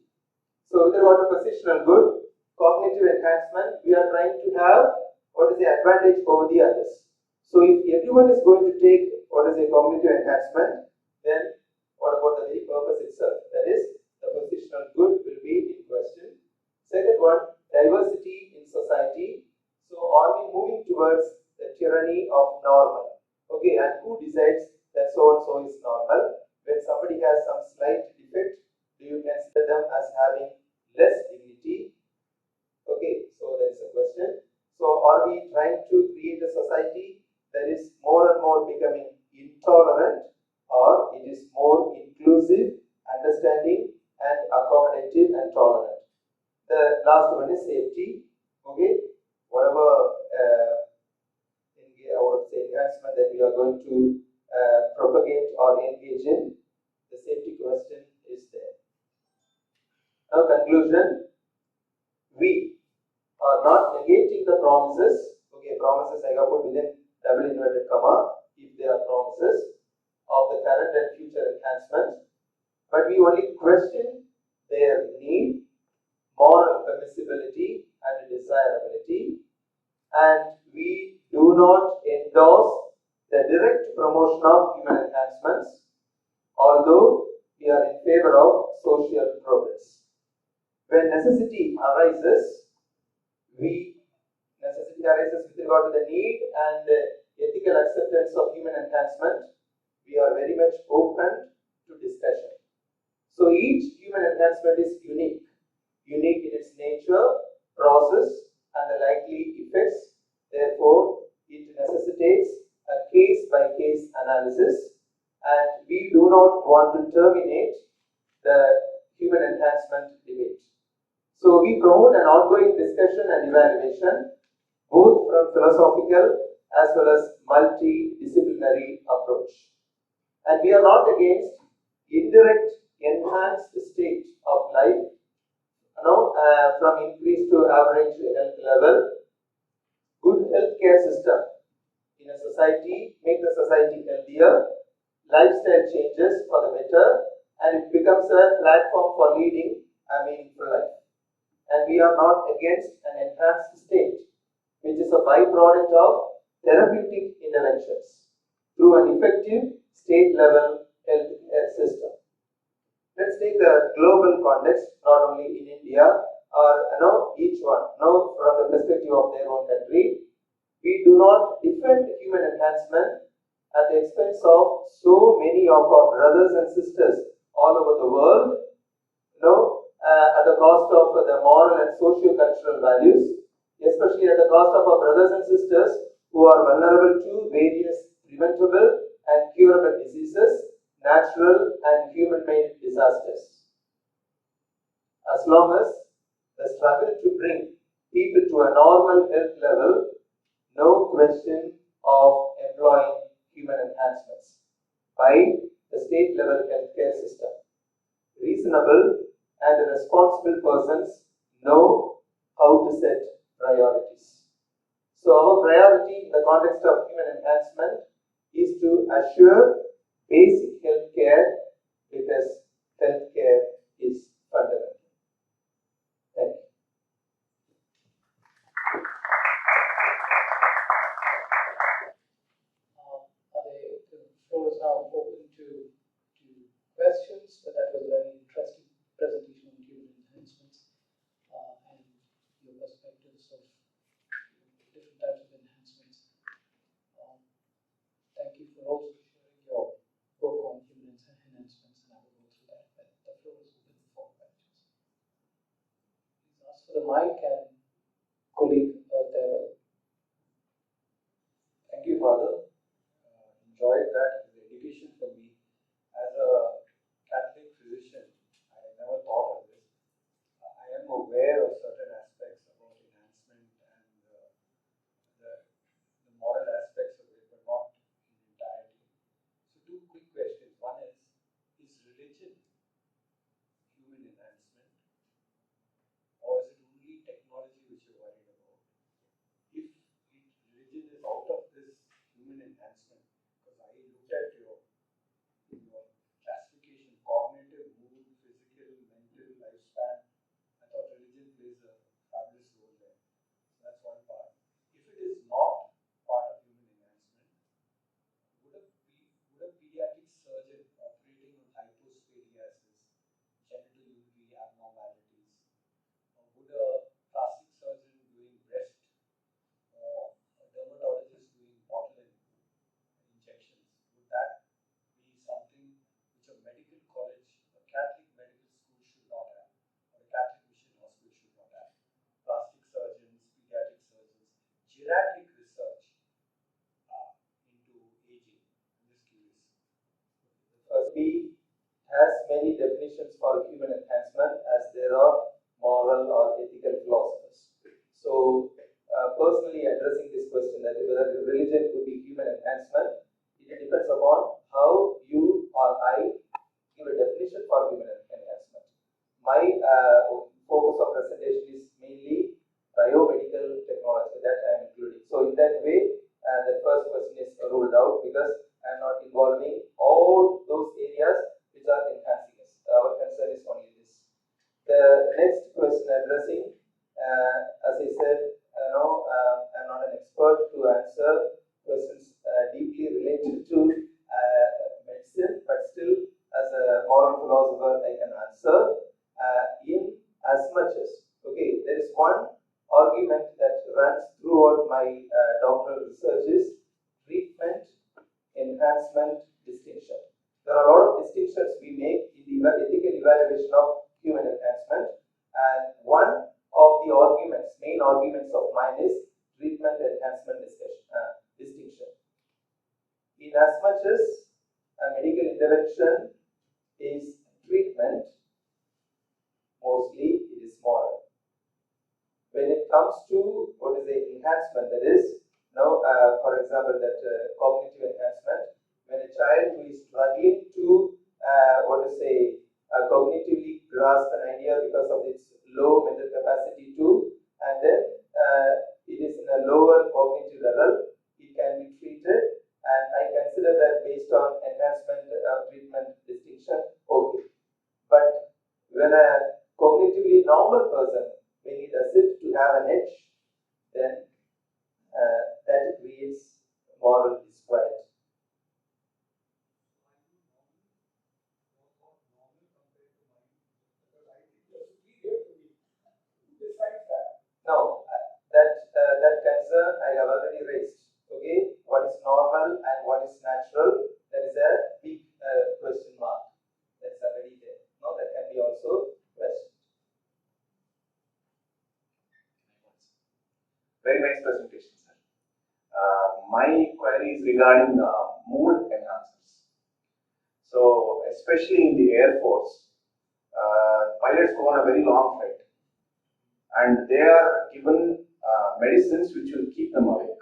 So with regard to positional good, cognitive enhancement, we are trying to have what is the advantage over the others. So if everyone is going to take what is a cognitive enhancement, then what about the very purpose itself? That is, the positional good will be in question. Second one, diversity in society. So are we moving towards the tyranny of normal? Okay, and who decides that so and so is normal? When somebody has some slight defect, do you consider them as having less dignity? Okay, so there is a question. So are we trying to create a society that is more and more becoming intolerant, or it is more inclusive, understanding, and accommodative and tolerant. The last one is safety. Okay, whatever enhancement that we are going to propagate or engage in, the safety question is there. Now, conclusion: we are not negating the promises. Okay, promises I have put within double inverted comma if they are promises of the current and future enhancements, but we only question their need, moral permissibility, and desirability, and we do not endorse the direct promotion of human enhancements, although we are in favor of social progress. When necessity arises with regard to the need and ethical acceptance of human enhancement, we are very much open to discussion. So each human enhancement is unique in its nature, process, and the likely effects. Therefore, it necessitates a case-by-case analysis, and we do not want to terminate the human enhancement debate. So we promote an ongoing discussion and evaluation, both from philosophical as well as multidisciplinary approach. And we are not against indirect enhanced state of life, from increase to average health level. Good healthcare system in a society make the society healthier, lifestyle changes for the better, and it becomes a platform for leading a meaningful life. And we are not against an enhanced state, which is a byproduct of therapeutic interventions through an effective state-level healthcare system. Let's take the global context, not only in India, or each one, from the perspective of their own country. We do not defend human enhancement at the expense of so many of our brothers and sisters all over the world, at the cost of the moral and socio-cultural values, especially at the cost of our brothers and sisters who are vulnerable to various preventable and curable diseases, natural and human-made disasters. As long as the struggle to bring people to a normal health level, no question of employing human enhancements by the state-level healthcare system. Reasonable and responsible persons know how to set priorities. So our priority in the context of human enhancement is to assure basic health care, because health care is fundamental. Thank you. The floor is now open to questions, but that was a very interesting presentation on human enhancements and your perspectives of different types of enhancements. Thank you for also sharing your book on human enhancements, and I will go through that. But the floor is open for questions. Please ask for the mic and colleague there. Thank you, Father. Enjoyed that education for me. As a Catholic physician, I never thought of this. I am aware of certain aspects about enhancement and the moral aspects of it, but not in entirety. So, two quick questions. One is religion human enhancement, or is it only technology which you're worried about? definitions for human enhancement as there are moral or ethical philosophers. So, personally addressing this question that whether religion could be human enhancement, it depends upon how you or I give a definition for human enhancement. My focus of presentation is mainly biomedical technology that I am including. So in that way, the first question is ruled out because I am not involving all those areas which are enhancing us. Our concern is only this. The next question addressing, as I said, I'm not an expert to answer questions deeply related to medicine, but still, as a moral philosopher, I can answer in as much as, okay, there is one argument that runs throughout my doctoral research is treatment, enhancement, distinction. There are a lot of distinctions we make in the ethical evaluation of human enhancement, and one of the arguments, main arguments of mine is treatment, enhancement, distinction. In as much as a medical intervention is treatment, mostly it is moral. When it comes to what is the enhancement, that is, for example, that cognitive enhancement, when a child who is struggling to cognitively grasp an idea because of its low mental capacity to, and then it is in a lower cognitive level, it can be treated, and I consider that based on enhancement treatment distinction, okay. But when a cognitively normal person, when he does it to have an edge, then that creates moral disquiet. Now, that concern I have already raised. Okay, what is normal and what is natural? That is a big question mark. That's already there. No, that can be also questioned. Very nice presentation, sir. My query is regarding mood enhancers. So, especially in the Air Force, pilots go on a very long flight, and they are given medicines which will keep them awake.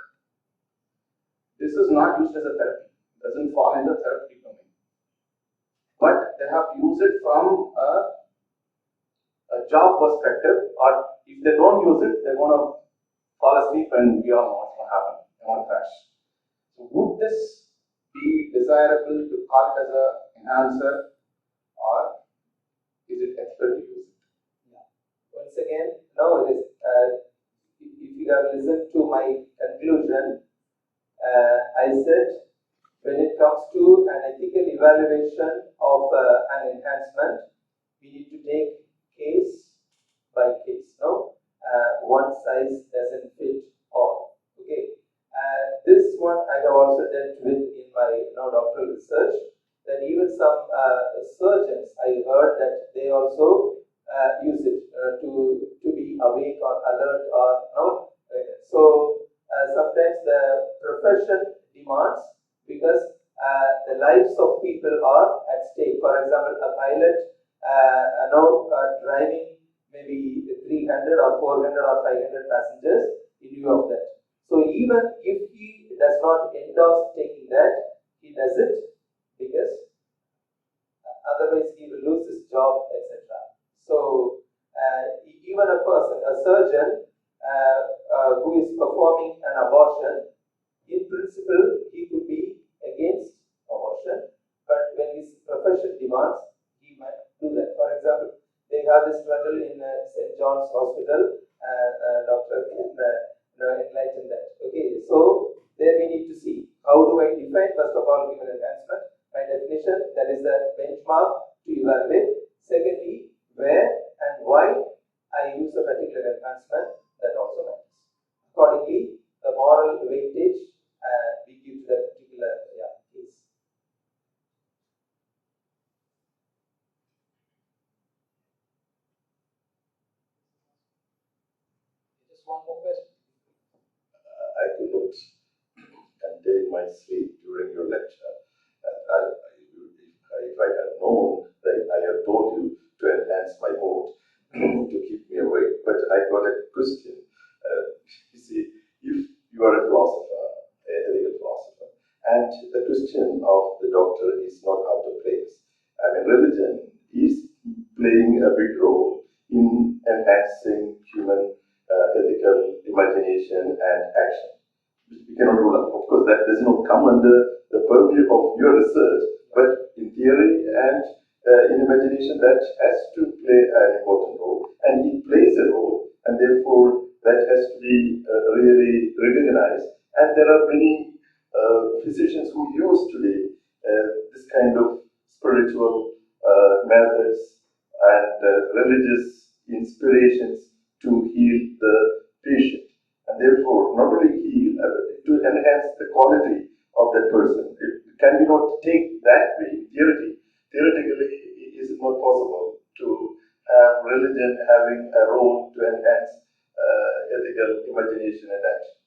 This is not used as a therapy. It doesn't fall into the therapeutic domain. But they have to use it from a job perspective, or if they don't use it, they're going to fall asleep and we all know what's going to happen. They want to crash. So would this be desirable to call it as an enhancer, or is it ethical to use it? Yeah. Once again, no, it is. If you have listened to my conclusion, I said when it comes to an ethical evaluation of an enhancement, we need to take case by case. No, one size doesn't fit all. Okay, this one I have also dealt with in my doctoral research. That even some surgeons, I heard that they also use it to be awake or alert or no. So sometimes the profession demands because the lives of people are at stake. For example, a pilot driving maybe 300 or 400 or 500 passengers in view of that. So even if he does not endorse taking that, he does it because otherwise he will lose his job, etc. So even a person, a surgeon who is performing an abortion, in principle he could be against abortion, but when his profession demands, he might do that. For example, they have this struggle in St. John's Hospital. Doctor can enlighten that. Okay, so there we need to see how do I define first of all human enhancement. My definition, that is the benchmark to evaluate. Secondly, where and why I use a particular enhancement, that also matters. Accordingly, the moral weightage we give to that particular case. Just one more question. I could not contain my sleep during your lecture. If I had known the I have told you to enhance my mood to keep me awake. But I got a question. You see, if you are a philosopher, a legal philosopher, and the question of the doctor is not out of place. I mean, religion is playing a big role in enhancing human ethical imagination and action. We cannot rule out. Of course, that does not come under the purview of your research, but in theory and in imagination, that has to play an important role, and it plays a role, and therefore that has to be really recognized. And there are many physicians who use today this kind of spiritual methods and religious inspirations to heal the patient, and therefore not only heal, but to enhance the quality of that person. It can be not take that way. Theoretically, it is not possible to have religion having a role to enhance ethical imagination and action.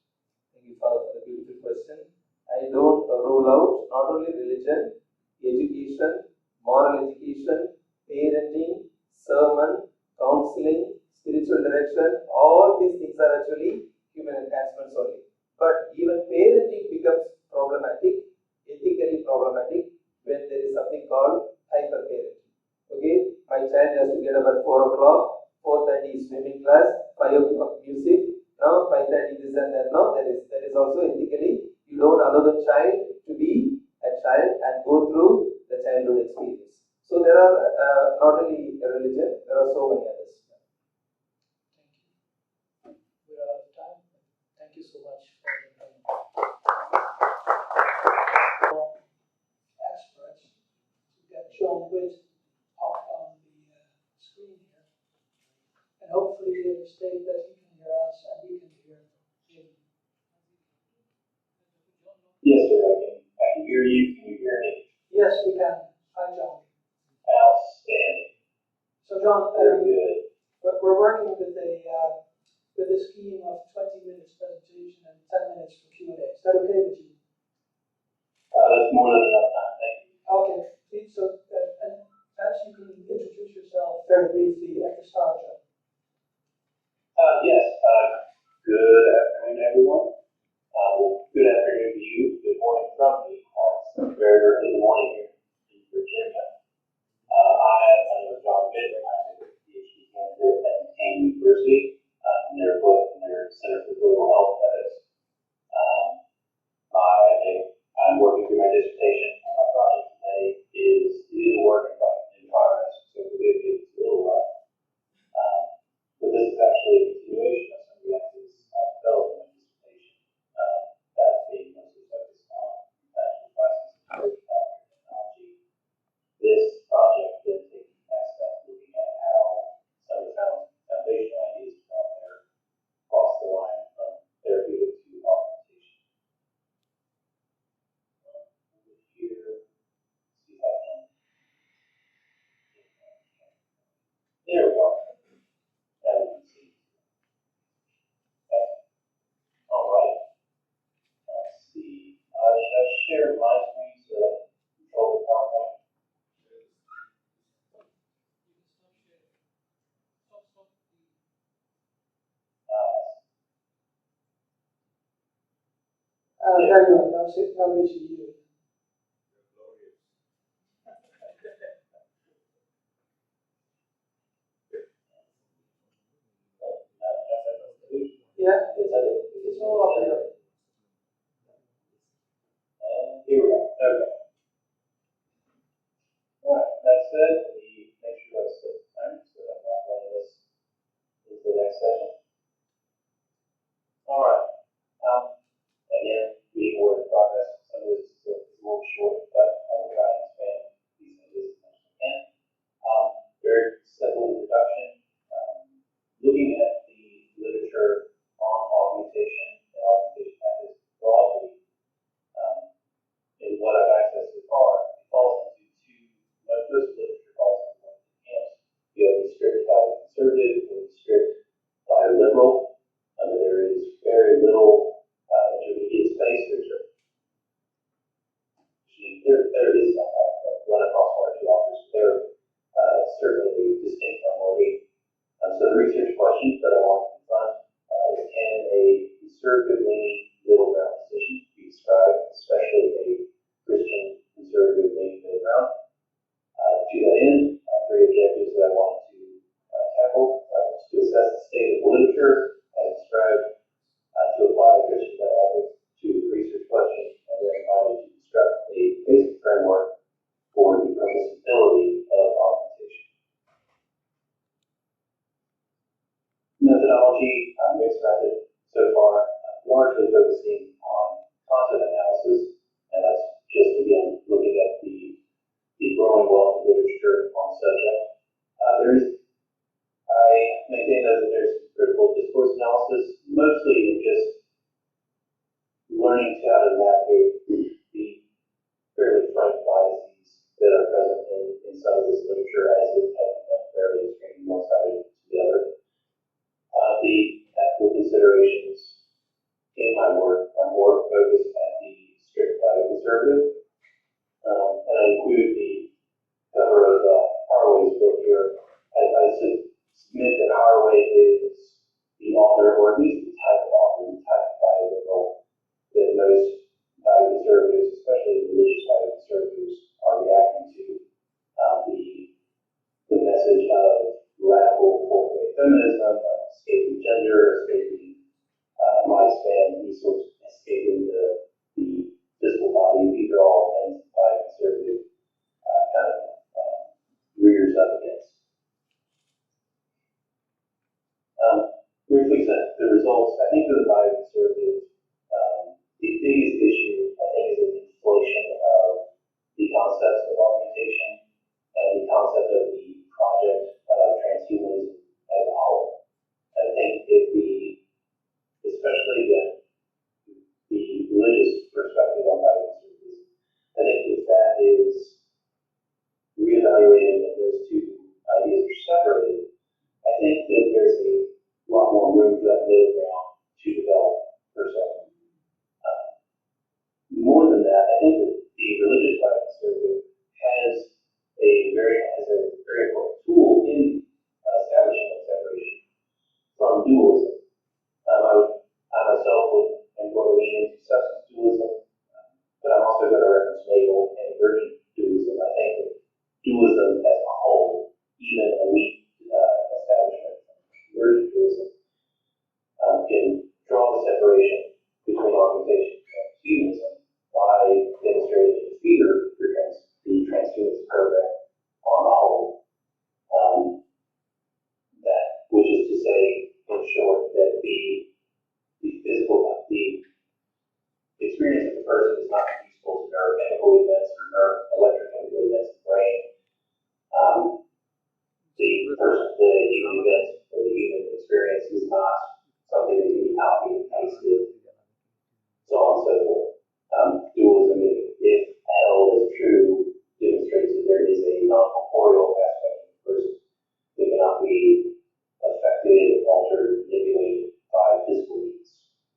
Thank you, Father, for the beautiful question. I don't rule out not only religion, education, moral education, parenting, sermon, counseling, spiritual direction. All these things are actually human enhancements only. But even parenting becomes problematic, ethically problematic, when there is something called hyper-parenting. Okay, my child has to get up at 4 o'clock, 4:30 is swimming class, 5 o'clock music, now 5:30 this and that. Now that is also ethically, you don't allow the child to be a child and go through the childhood experience. So there are not only a religion, there are so many others. Thank you. We're out of time. Thank you so much for your time. Experts to get shown Witt up on the screen here. And hopefully he will state that he can hear us and we can hear him. Yes, sir, I can hear you. Can you hear me? Yes, we can. Hi, John. Outstanding. So, John, Very good. we're working with a scheme of 20 minutes presentation and 10 minutes for Q&A. Is that okay with you? That's more than enough time. Thank you. Okay. Please, so, and perhaps you can introduce yourself very briefly at the start, John. Yes. Good afternoon, everyone. Well, good afternoon to you. Good morning from me. It's very early morning here in Virginia. My name is John Witt. I'm a PhD candidate at Duquesne University in their Center for Global Health Ethics. I'm working through my dissertation. My project today is a work in progress, so forgive me, it's a little rough. But this is actually a continuation of some of the ideas developed in my dissertation. That's being mostly focused on compassionate classes and technology. This project then takes the next step, looking at how some of the foundational ideas from there cross the line from therapeutic to augmentation. Here, see if I can. There we are. Now we can see. Okay. All right. Let's see. Should I share my screen so that I control the PowerPoint? There you are. Now we see you. Yeah, it's all up here. And here we go. Okay. All right. That said, we make sure that's the time so that I'm not running this into the next session. All right. Again, being a work in progress, some of this is still analysis, mostly in just learning how to navigate the fairly frank biases that are present in some of this literature as it has become fairly extreme one side to the other. The ethical considerations in my work are more focused at the strict bioconservative, and I include the cover of Harway's book here. I submit that Harway is the author, or at least the type of author, the type of bioliberal that most bioconservatives, especially religious bioconservatives, are reacting to. The message of radical fourth-wave feminism, escaping gender, escaping lifespan, these sorts of escaping the physical body. These are all things that bioconservative kind of rears up against. Briefly, the results, I think for the bioconservative, the biggest issue, I think, is the inflation of the concepts of augmentation and the concept of the project of transhumanism as a whole. I think especially again, the religious perspective on bioconservatism, I think if that is reevaluated and those two ideas are separated, I think that there's a lot more room for that middle ground to develop, per se. More than that, I think that the religious bioconservative has a very important tool in establishing that separation from dualism. I myself am going to lean into substance dualism, but I'm also going to reference naval and emergent dualism. I think that dualism as a whole, even a weak establishment from emergent dualism, can draw the separation between augmentation and transhumanism by demonstrating a feeder for the transhumanism program on the whole. Which is to say, in short, that the experience of the person is not useful to neurochemical events or electrochemical events in the brain. The human event or the human experience is not something that can be copied and pasted, so on and so forth. Dualism, if held as true, demonstrates that there is a non-corporeal aspect of the person that cannot be affected, altered, manipulated by physical means,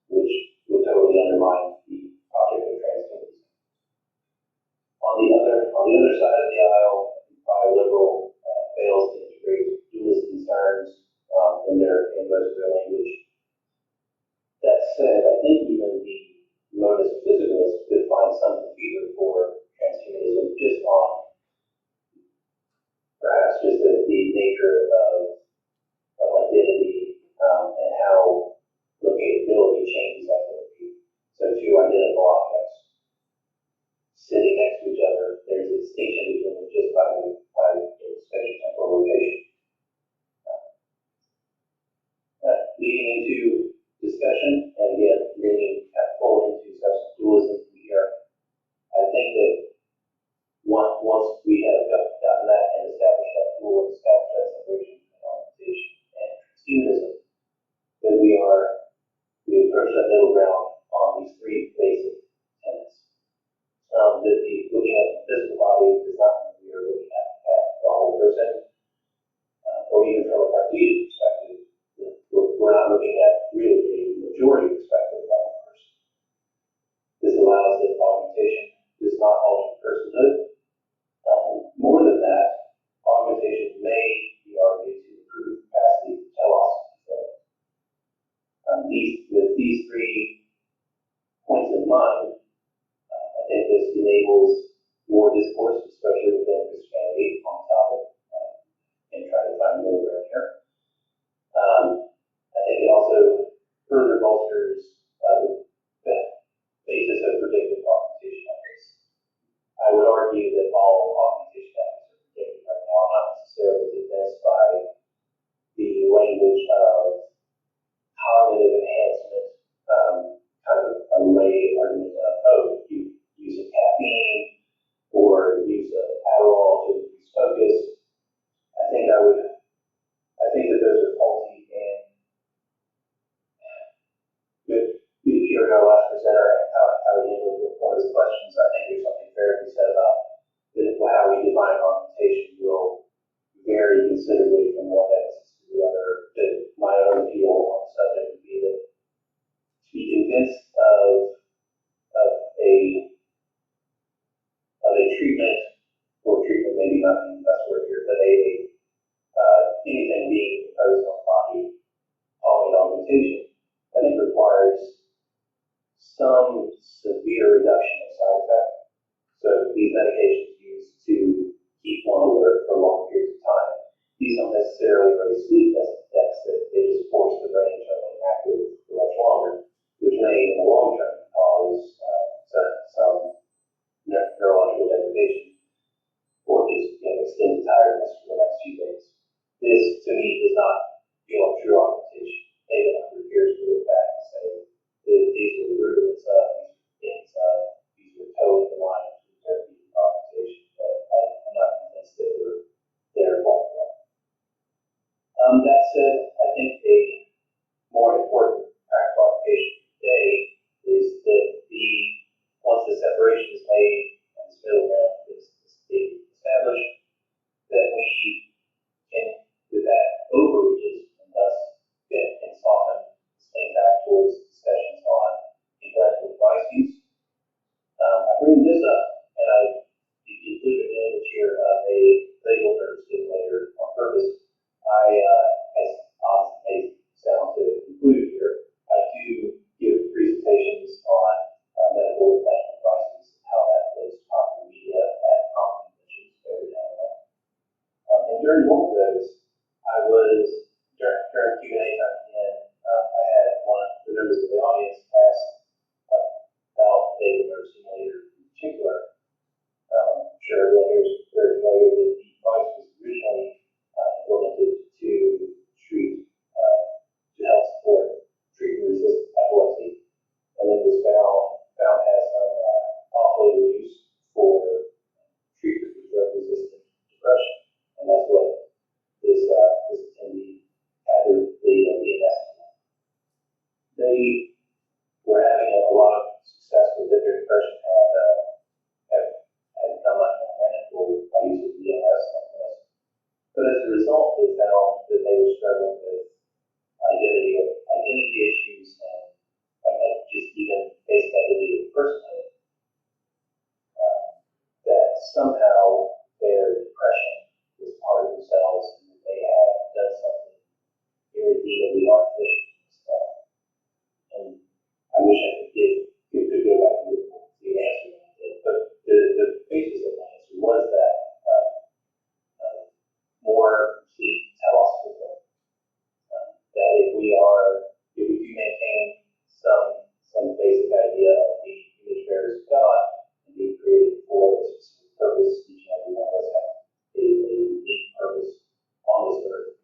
which would totally undermine the project of transhumanism. On the other side of the aisle, bioliberal fails to integrate dualist concerns in most of their language. That said, I think even the monist physicalists could find some feeder for transhumanism just on perhaps just the nature of identity and how locatability changes identity. So two identical objects sitting next to each other, there's a distinction between them just by spatial temporal location. Leading into discussion, and again, bringing full into substance dualism here, I think that once we have gotten that and established that rule, established that separation between augmentation and transhumanism, that we approach that middle ground on these three basic tenets. Looking at the physical body does not mean we are looking at the whole person, or even from a Cartesian perspective, we're not looking at really a majority perspective of the person. This allows that augmentation does not alter personhood. More than that, augmentation may be argued to improve capacity to telos. With these three points in mind, I think this enables more discourse, especially within Christianity, on the topic, and trying to find middle ground here. I think it also further bolsters the basis of predictive augmentation ethics. I would argue that all augmentation ethics are predictive right now, not necessarily convinced by the language of cognitive enhancement, kind of a lay argument of, you use a caffeine or use an Adderall to increase focus. I think that those are faulty, and with our last presenter and how he handled one of his questions, I think there's something fair to be said about how we define augmentation will vary considerably from one emphasis to the other. My own view on the subject would be that to be convinced of a treatment, or treatment maybe not being the best word here, but anything being imposed on the body following augmentation, I think requires some severe reduction of side effects. So these medications used to keep one alert for long periods of time, these don't necessarily raise sleep deficit, they just force the brain to remain active for much longer, which may in the long term cause some neurological degradation or just extend tiredness for the next few days. This, to me, does not feel like true augmentation. Maybe 100 years we look back and say that these were the rudiments of these were totally in line with therapy and augmentation, but I'm not convinced that we're there quite yet. That said, I think a more important practical application today is that once the separation is made and this middle ground is established, that we can, with that, overreaches and thus can soften this thing back towards discussions on implantable device use. I bring this up, and I included an image here of a vagal nerve stimulator on purpose. As obviously sound to include here, I do give presentations on medical implantable devices and how that plays popular media at common conventions every now and then. And during one of those, during Q&A time again, I had one of the members of the audience ask about vagal nerve stimulator in particular. I'm sure everyone here is very familiar that the device was originally implemented to help support treatment-resistant epilepsy, and then was found has some off-label use for treatment with drug-resistant depression, and that's what this attendee had the investment. They were having a lot of success with it. Their depression had become much more manageable by using DMS and but as a result, they found that they were struggling with identity issues and just even basic identity of personhood. That somehow their depression was part of themselves and that they had done something irredeemably artificial to themselves. And I wish I could go back and look at the answer that I did, but the basis of my answer was that more complete telescope. That if we do maintain some basic idea of the image bearers of God and being created for a specific purpose, each and every one of us have a unique purpose on this earth,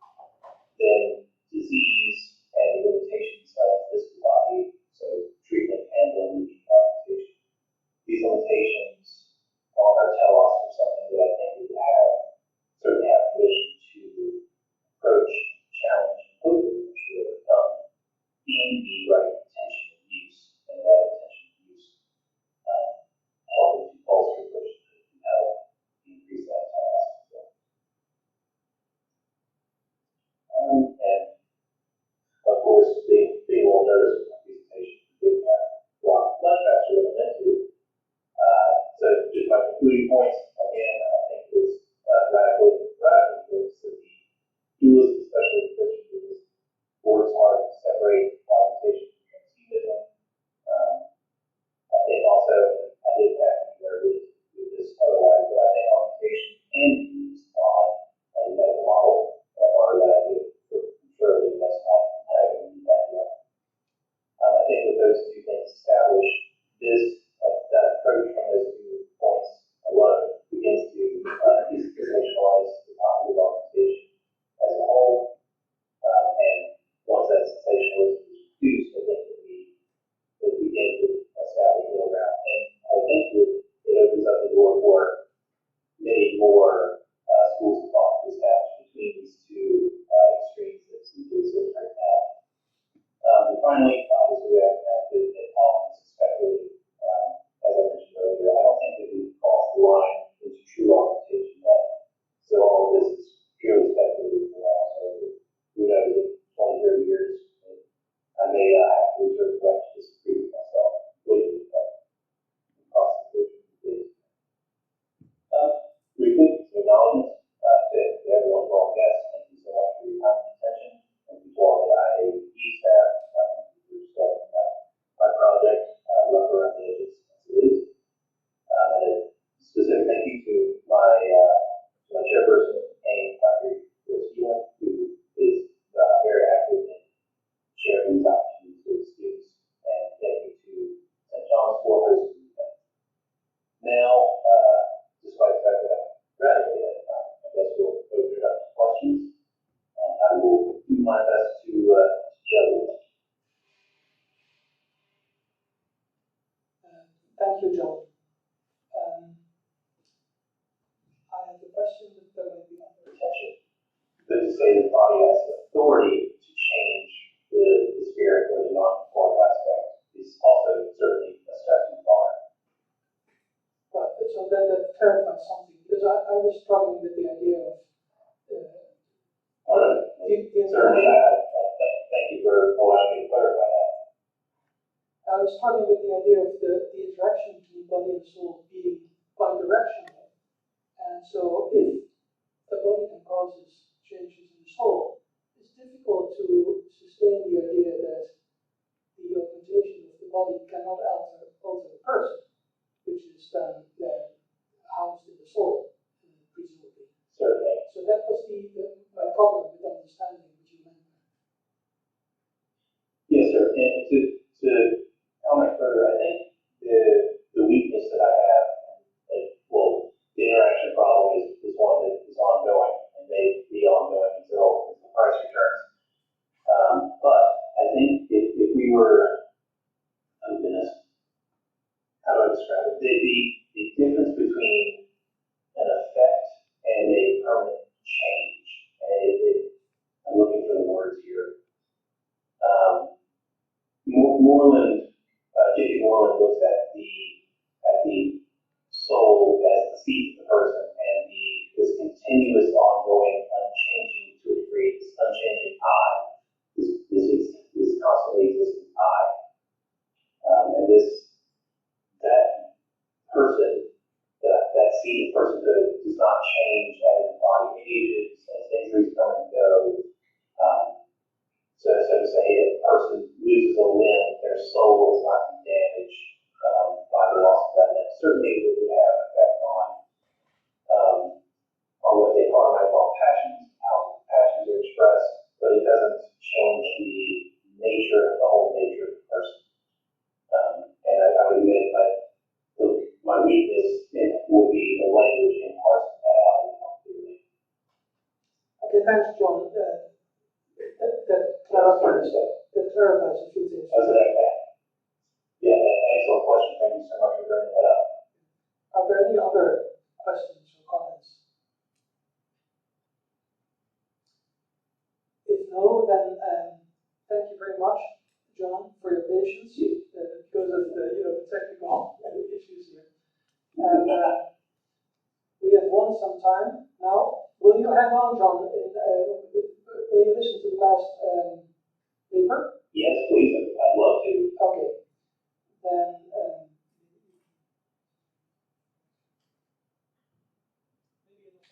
then disease and the limitations of this body, so treatment and then augmentation. These limitations on our telos are something that I think we certainly have permission to approach, challenge, and hopefully eventually overcome in the right intention of use, and that intention of use helping to bolster personhood and help increase that telos as well. And of course, being a little nervous with my presentation, being much faster than I meant to. So just my concluding points, again, I think it's radical points that the dualism, especially the Christian dualism, works hard to separate augmentation from transhumanism. I think also, I didn't have anywhere with this otherwise, but I think augmentation can be used on a medical model. That part of that I did surely that's not having that yet. I think with those two things established, that approach from those 2 points alone begins to desensationalize the topic of augmentation as a whole. And once that sensationalism is reduced, I think that we begin to establish middle ground. And I think that it opens up the door for many more schools of thought to establish between these two extremes that seem to exist right now. And finally, obviously, we have to have good say the body has authority to change the spirit or the non-corporeal aspect is also certainly a step too far. Right, so then that clarifies something, because I was struggling with the idea of Certainly, thank you for allowing me to clarify that. I was struggling with the idea of the interaction between body and soul being bidirectional. And so if the body then causes changes in the soul, it's difficult to sustain the idea that the augmentation of the body cannot alter the person, which is then housed in the soul, presumably. Certainly. So that was my problem with understanding what you meant. Yes, sir. And to comment further, I think the weakness that I have, well, the interaction problem is one that is ongoing and may be ongoing until the price returns. But I think if we were, oh goodness, how do I describe it? The difference between an effect and a permanent change, and I'm looking for the words here. J.P. Moreland looks at the soul as the seat of the person, and this continuous, ongoing, unchanging to a degree, this unchanging I, this constantly existing I, and that person, that seat of personhood does not change as the body ages, as injuries come and go. So to say, if a person loses a limb, their soul is not damaged by the loss of that limb. Certainly, it would have an effect on what they are, might call passions, how passions are expressed, but it doesn't change the nature, the whole nature of the person. And I would admit, my weakness would be the language in parsing that out more clearly. Okay, thanks, John. That clarifies a few things. Yeah, excellent question. Thank you so much for bringing that up. Are there any other questions or comments? If no, then thank you very much, John, for your patience because of the technical issues here. And we have won some time now. Will you hang on, John? Will you listen to the last paper? Yes, please. I'd love to. Okay. Then maybe in the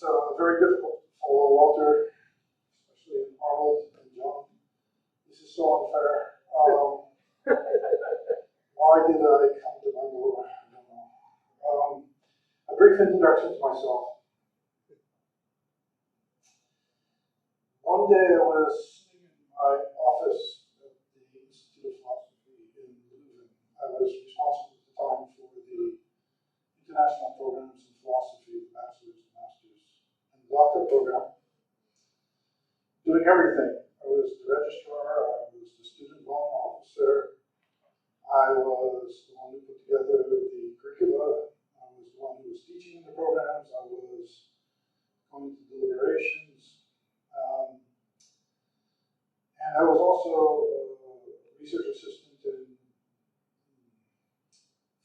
So it's very difficult to follow Walter, especially in Arnold and John. This is so unfair. Why did I come to Bengaluru? I don't know. A brief introduction to myself. One day I was sitting in my office at the Institute of Philosophy in Leuven. I was responsible at the time for the international programs in philosophy, the bachelor's, master's, and doctorate program. Doing everything. I was the registrar, I was the student loan officer, I was the one who put together the curricula, I was the one who was teaching the programs, I was going to deliberations, and I was also a research assistant in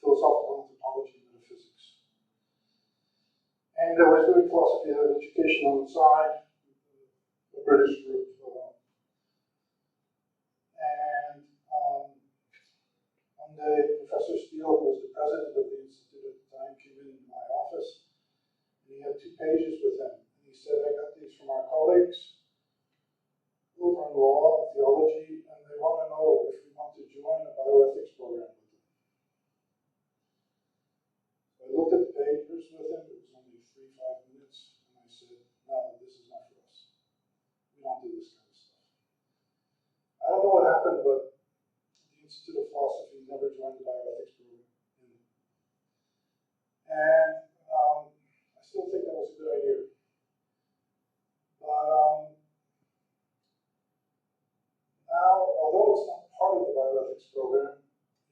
philosophical anthropology and metaphysics. And I was doing philosophy of education on the side, a British group. One day, Professor Steele, who was the president of the institute at the time, came in my office, and he had 2 pages with him. And he said, I got these from our colleagues over in law and theology, and they want to know if we want to join a bioethics program with them. So I looked at the papers with him, it was only 3-5 minutes, and I said, no, this is not for us. We don't do this kind of stuff. I don't know what happened, but the Institute of Philosophy never joined the bioethics program. And I still think that was a good idea. Now, although it's not part of the bioethics program,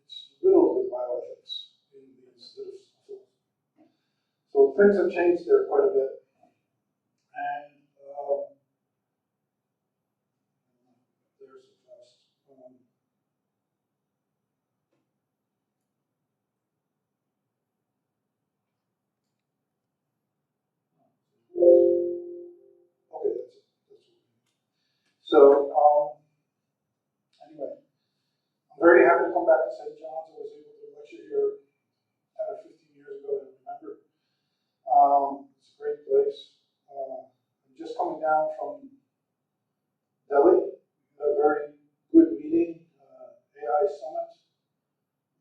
it's riddled with bioethics in the Institute of Philosophy. So things have changed there quite a bit. And there's a fast. Okay, that's it. That's what we need. So anyway, I'm very happy to come back to St. John's. I was able to lecture here 10 or 15 years ago, I remember. It's a great place. I'm just coming down from Delhi. We had a very good meeting, AI Summit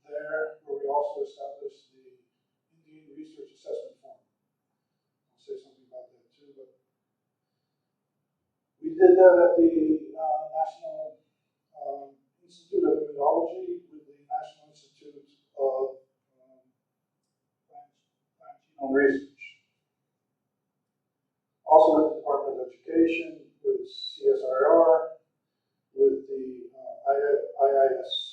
there, where we also established the Indian Research Assessment Forum. I'll say something about that too, but we did that at the National Institute of Immunology with the National Institute of Genome Research. Also with the Department of Education, with CSIR, with the IISC,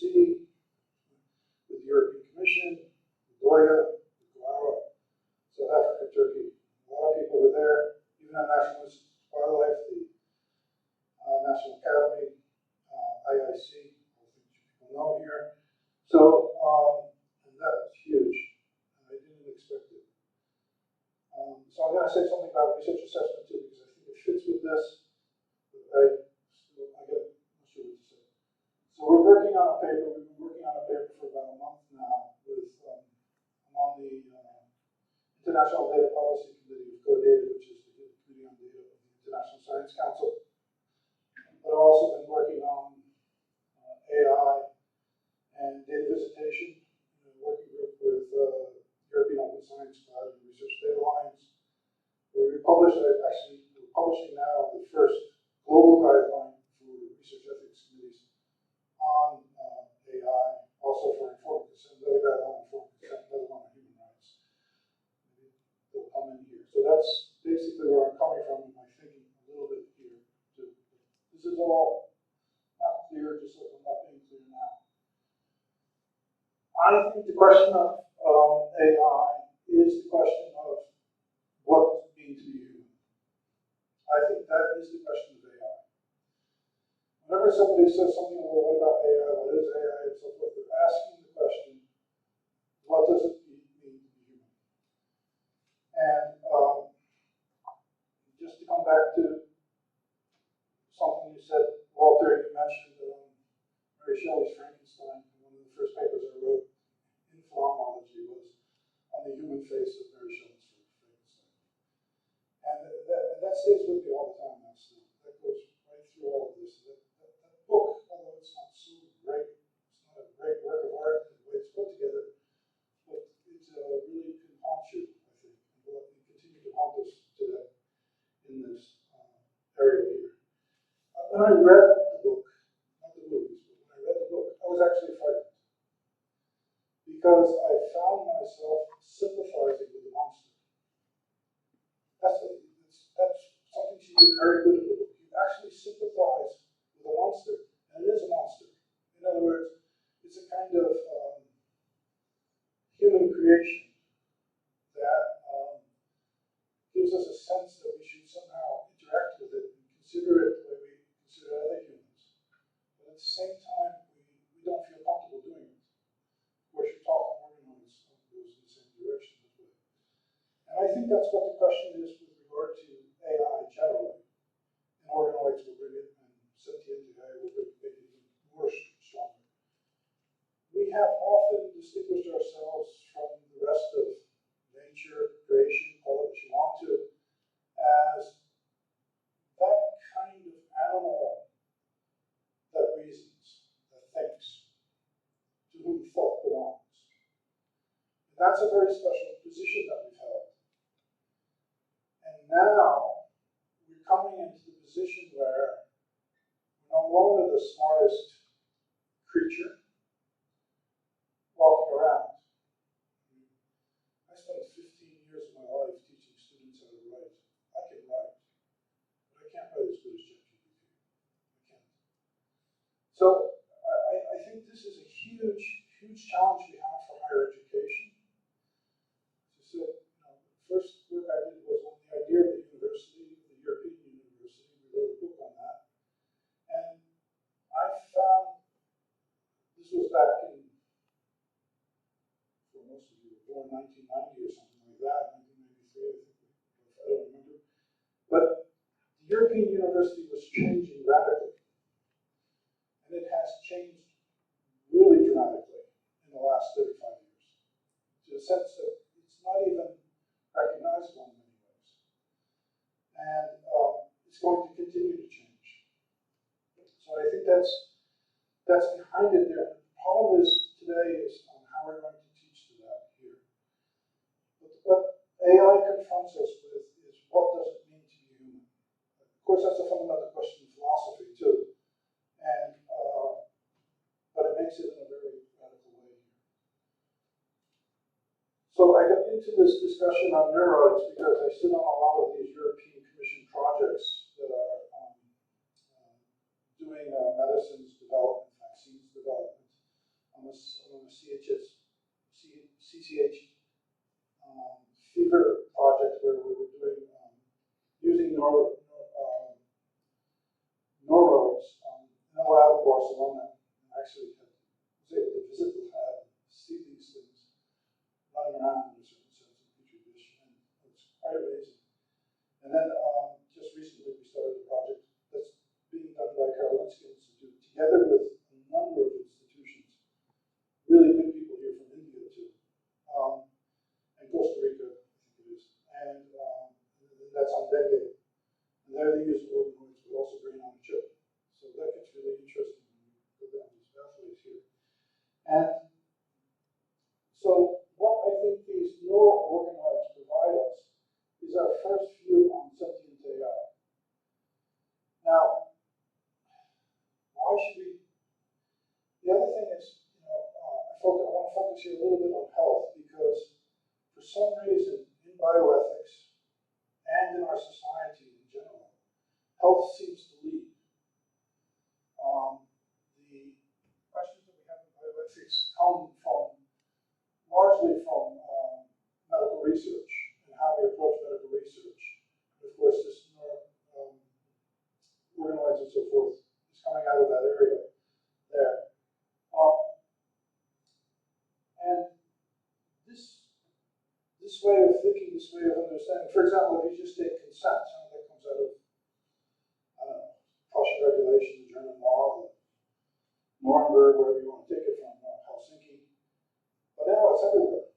with the European Commission, with DOYA, with GWARA, South Africa, Turkey. A lot of people were there, even the National Institute of Wildlife, the National Academy, IIC, all the things you people know here. So, and that was huge. I didn't expect it. So I'm going to say something about research assessment too, because I think it fits with this. But I'm not sure what to say. So we're working on a paper. We've been working on a paper for about a month now. I'm on the International Data Policy Committee of CODATA, which is the Committee on Data of the International Science Council. But I've also been working on AI and data visitation, working group with European Open Science Cloud and Research Data Alliance, where we published, we're publishing now the first global guideline for research ethics committees on AI, also for informed consent, another guideline on informed consent, another one on human rights. Maybe they'll come in here. So that's basically where I'm coming from in my thinking a little bit here too. This is all not clear, just like I'm not being clear now. I think the question of AI is the question of what does it mean to be human. I think that is the question of AI. Whenever somebody says something, well, what about AI, what is AI, and so forth, they're asking the question, what does it mean to be human? And just to come back to something you said, Walter, you mentioned Mary Shelley's Frankenstein. One of the first papers I wrote in phenomenology was on the human face of Mary Shelley's Frankenstein. And that stays with me all the time now still. That goes right through all of this. That book, although it's not so great, it's not a great work of art in the way it's put together, but it really can haunt you, I think, and will continue to haunt us today in this area here. When I read the book, not the movies, but when I read the book, I was actually frightened. Because I found myself sympathizing with the monster. That's something she did very good in the book. You actually sympathize with a monster, and it is a monster. In other words, it's a kind of human creation that gives us a sense that we should somehow interact with it and consider it the way we consider other humans. But at the same time, we don't feel comfortable doing it. Of course, you're talking organoids, goes in the same direction as well. And I think that's what the question is with regard to AI generally. And organoids will bring it, and sentient AI will make it even more stronger. We have often distinguished ourselves from the rest of nature, creation, call it what you want to, as that kind of animal that reasons, that thinks, to whom thought belongs. And that's a very special position that we've held. And now we're coming into the position where we're no longer the smartest creature walking around. I spent 15 years of my life teaching students how to write. I can write, but I can't write So I think this is a huge, huge challenge we have for higher education. As I said, the first work I did was on the idea of the university, the European university. We wrote a book on that. And I found, this was back in, for most of you were born 1990 or something like that, 1993, I think, I don't remember. But the European university was changing radically. And it has changed really dramatically in the last 35 years, to the sense that it's not even recognizable in many ways. And it's going to continue to change. So I think that's behind it there. The problem is today is on how we're going to teach to that here. But what AI confronts us with is what does it mean to be human? Of course, that's a fundamental question in philosophy too. And but it makes it in a very radical way here. So I got into this discussion on neuroids because I sit on a lot of these European Commission projects that are doing medicines development, vaccines development. I'm on a CCH fever project where we were doing using neuroids in a lab in Barcelona. Actually, was able to visit the lab and see these things running around in a certain sense in petri dish, and it's quite amazing. And then just recently we started a project that's being done by Karolinska Institute together with a number of institutions, really good people here from India too, and Costa Rica, I think it is, and that's on dengue. And there they use organoids, but also brain on a chip. So that gets really interesting when we go down these pathways here. And so what I think these neural organoids provide us is our first view on sentient AI. Now, why should we? The other thing is, I want to focus here a little bit on health because for some reason in bioethics and in our society in general, health seems to lead. The questions that we have in bioethics come largely from medical research and how we approach medical research. And of course, this organoids and so forth is coming out of that area there. And this way of thinking, this way of understanding, for example, if you just take consent, some of that comes out of, I don't know, Prussian regulation, the German law, the Nuremberg, wherever you want to take it from, Helsinki. But now it's everywhere.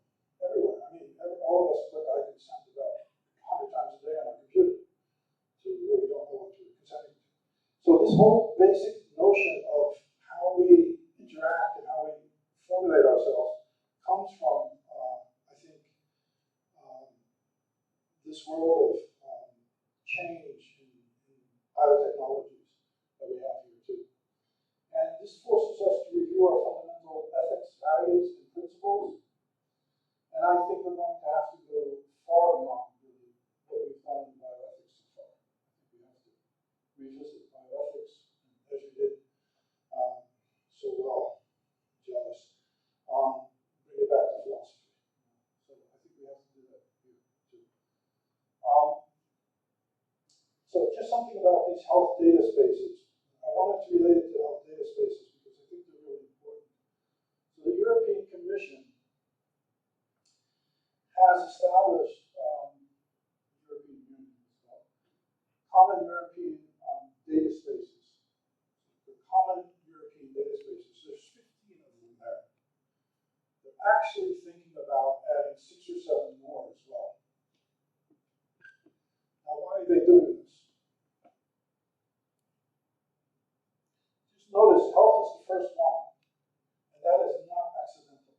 Everywhere. I mean, all of us click I consent about 100 times a day on our computer to where we don't know what we're consenting to. So this whole basic notion of how we interact and how we formulate ourselves comes from, I think, this world of change in biotechnologies that we have here too. And this forces us to review our fundamental ethics, values, and principles. And I think we're going to have to go far beyond really what we've done in bioethics so far. I think we have to revisit bioethics, as you did so well, jealous. Bring it back to philosophy. So I think we have to do that here too. So just something about these health data spaces. I wanted to relate it to health data spaces because I think they're really important. So the European Commission has established European Union as well, common European data spaces. The common European data spaces, there's 15 of them there. They're actually thinking about adding 6 or 7 more as well. Now, why are they doing this? Just notice health is the first one, and that is not accidental.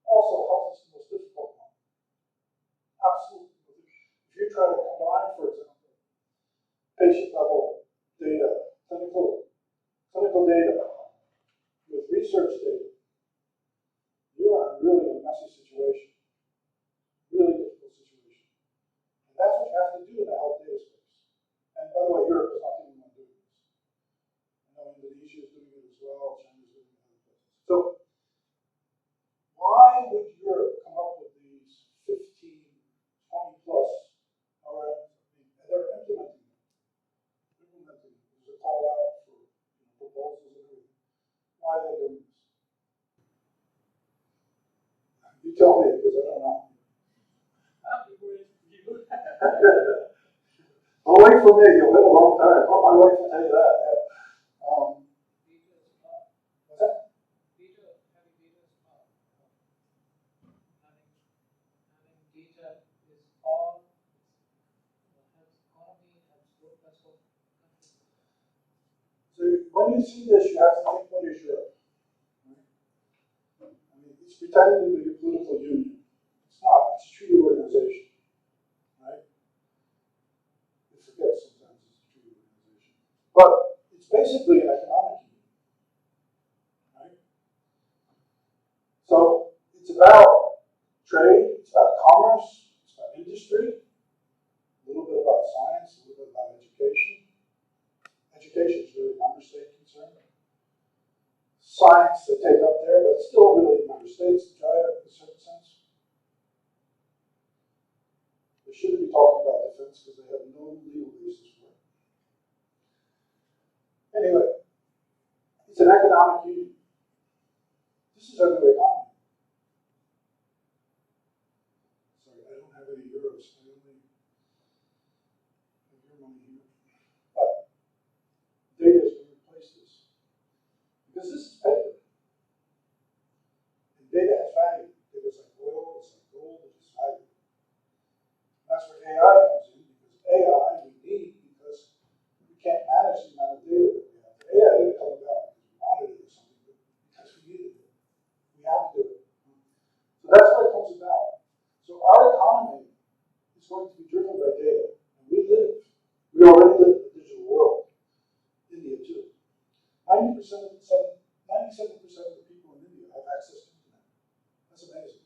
Also, health is the most difficult one. Absolutely. If you try to combine, for example, patient level data, clinical data with research data, you are in really a messy situation, really difficult situation. And that's what you have to do in the health data space. And by the way, Europe is not the only one doing this. I know Indonesia is doing tell me because I don't know. Don't wait for me, you'll wait a long time. Oh, my wife will tell you that. Yeah. What's that? So when you see this, you have to think, what is Europe? I mean, it's pretending to be a political union. It's not. It's a treaty organization, right? We forget sometimes it's a treaty organization. But it's basically an economic union, right? So it's about trade, it's about commerce, it's about industry, a little bit about science, a little bit about education. Education is really a member state concern. Science they take up there, but still really member states to drive it in a certain sense. They shouldn't be talking about defense because they have no legal basis for it. Anyway, it's an economic union. This is our new economy. Sorry, I don't have any euros. I only have your money here. But data is going to replace this. Because this is paper. And data has value. Data is like oil, it's like gold, it has value. That's where AI comes in, because AI we need because we can't manage the amount of data that we have. The AI didn't come about because we wanted to do something, but because we needed it. We have to do it. So that's where it comes about. So our economy is going to be driven by data. And we already live in the digital world. India too. 97% of the people in India have access to internet. That's amazing.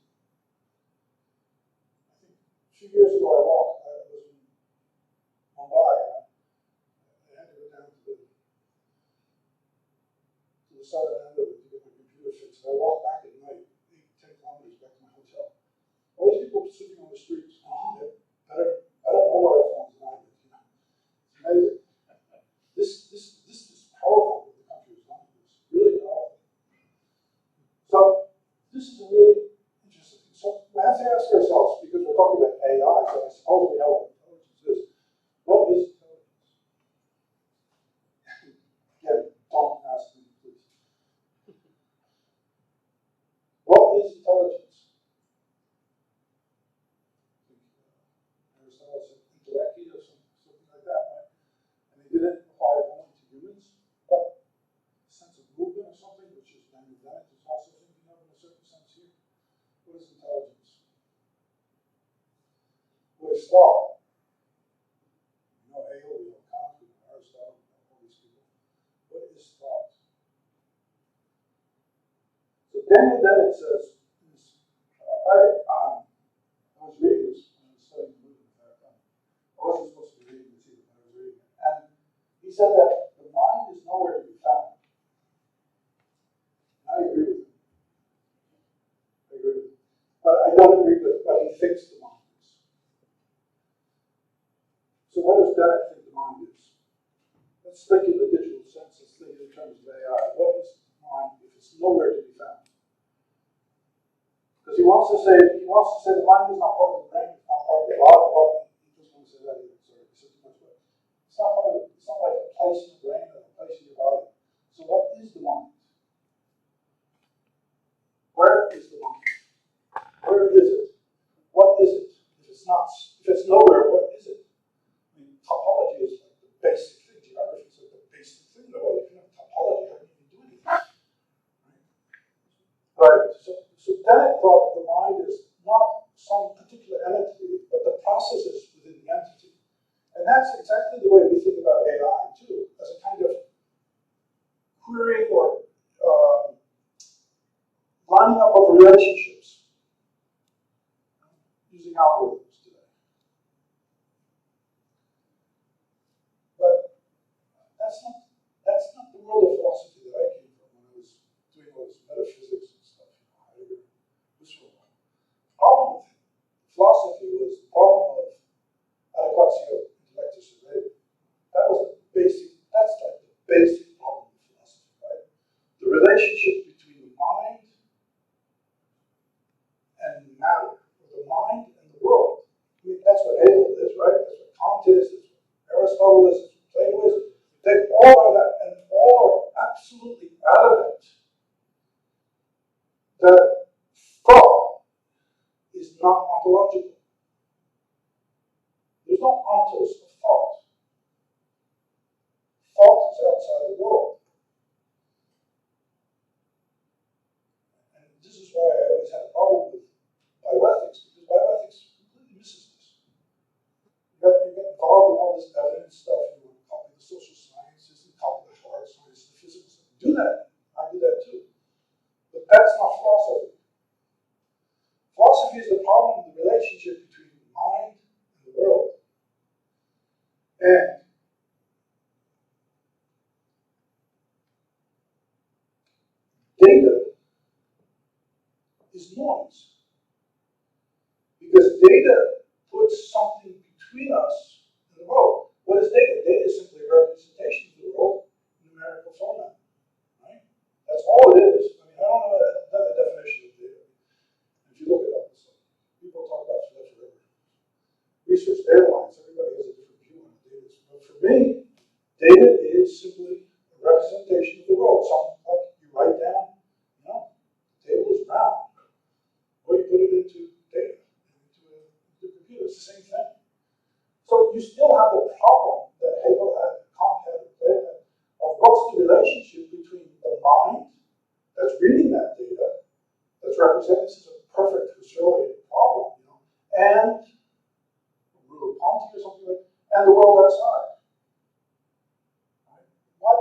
I think a few years ago I was in Mumbai, and I had to go down to the southern end of it to get my computer fixed. And I walked back at night, 8-10 kilometers back to my hotel. All these people sleeping on the streets, better mobile phones than I did. You know? It's amazing. This is powerful what the country has done. It's really powerful. So this is a really interesting thing. So we have to ask ourselves, because we're talking about AI, so I suppose we know what intelligence is. What is intelligence? Again, don't ask me, please. What is intelligence? Aristotle said intellecti or something like that, right? And he didn't apply it only to humans, but a sense of movement or something, which is dynamic, is also thinking of in a certain sense here. What is intelligence? What is thought? We know Hegel, we know Kant, we know Aristotle, we know all these people. What is thought? So Daniel Dennett says, I was reading this when I was studying the movement. I wasn't supposed to be reading this either, but I was reading it. And he said that the mind is nowhere to be found. And I agree with him. But I don't agree with what he thinks the mind is. So what does Dennett think the mind is? Let's think in the digital sense. Let's think in terms of AI. What is mind if it's nowhere to be found? Because he wants to say the mind is not part of the brain, it's not part of the body. Well, he doesn't want to say that either. Sorry, he said too much. But it's not part of the, it's not like a place in the brain or a place in your body. So what is the mind? Where is the mind? Where is it? What is it? If it's nowhere, what is it? I mean, topology is like the basic thing. Geography is like the basic thing. Well, if you have topology, how can you do anything? Right. So Dennett thought that the mind is not some particular entity, but the processes within the entity. And that's exactly the way we think about AI too, as a kind of querying or lining up of relationships using algorithms today. But that's not the world of philosophy that I came from when I was doing all this metaphysics and stuff. Heidegger, Husserl. The problem with philosophy was the problem of adequatio intellectus survey. That's like the basic problem of philosophy, right? The relationship between the mind and that thought is not ontological. There's no ontos of thought. Thought is outside the world. And this is why I always had a problem with bioethics, because bioethics completely misses this. You get involved in all this evidence stuff, you want to copy the social sciences and copy the hard sciences, the physics. Do that. I do that too. But that's not philosophy. Philosophy is the problem of the relationship between the mind and the world. And data is noise. Because data puts something between us and the world. What is data? Data is simply a representation of the world in numerical format. Right? That's all it is. I mean, I don't know another definition of data. If you look it up, people talk about that forever. Research airlines, everybody has a different view on data. But for me, data is simply a representation of the world. Something like you write down, the table is round. Or you put it into data, into a computer. It's the same thing. So you still have the problem that Hegel had, Kant had, Plato had, of what's the relationship between the mind that's reading that data, that's represented as a perfect Husserlian problem, and rule of Ponty or something like that, and the world outside. Right? What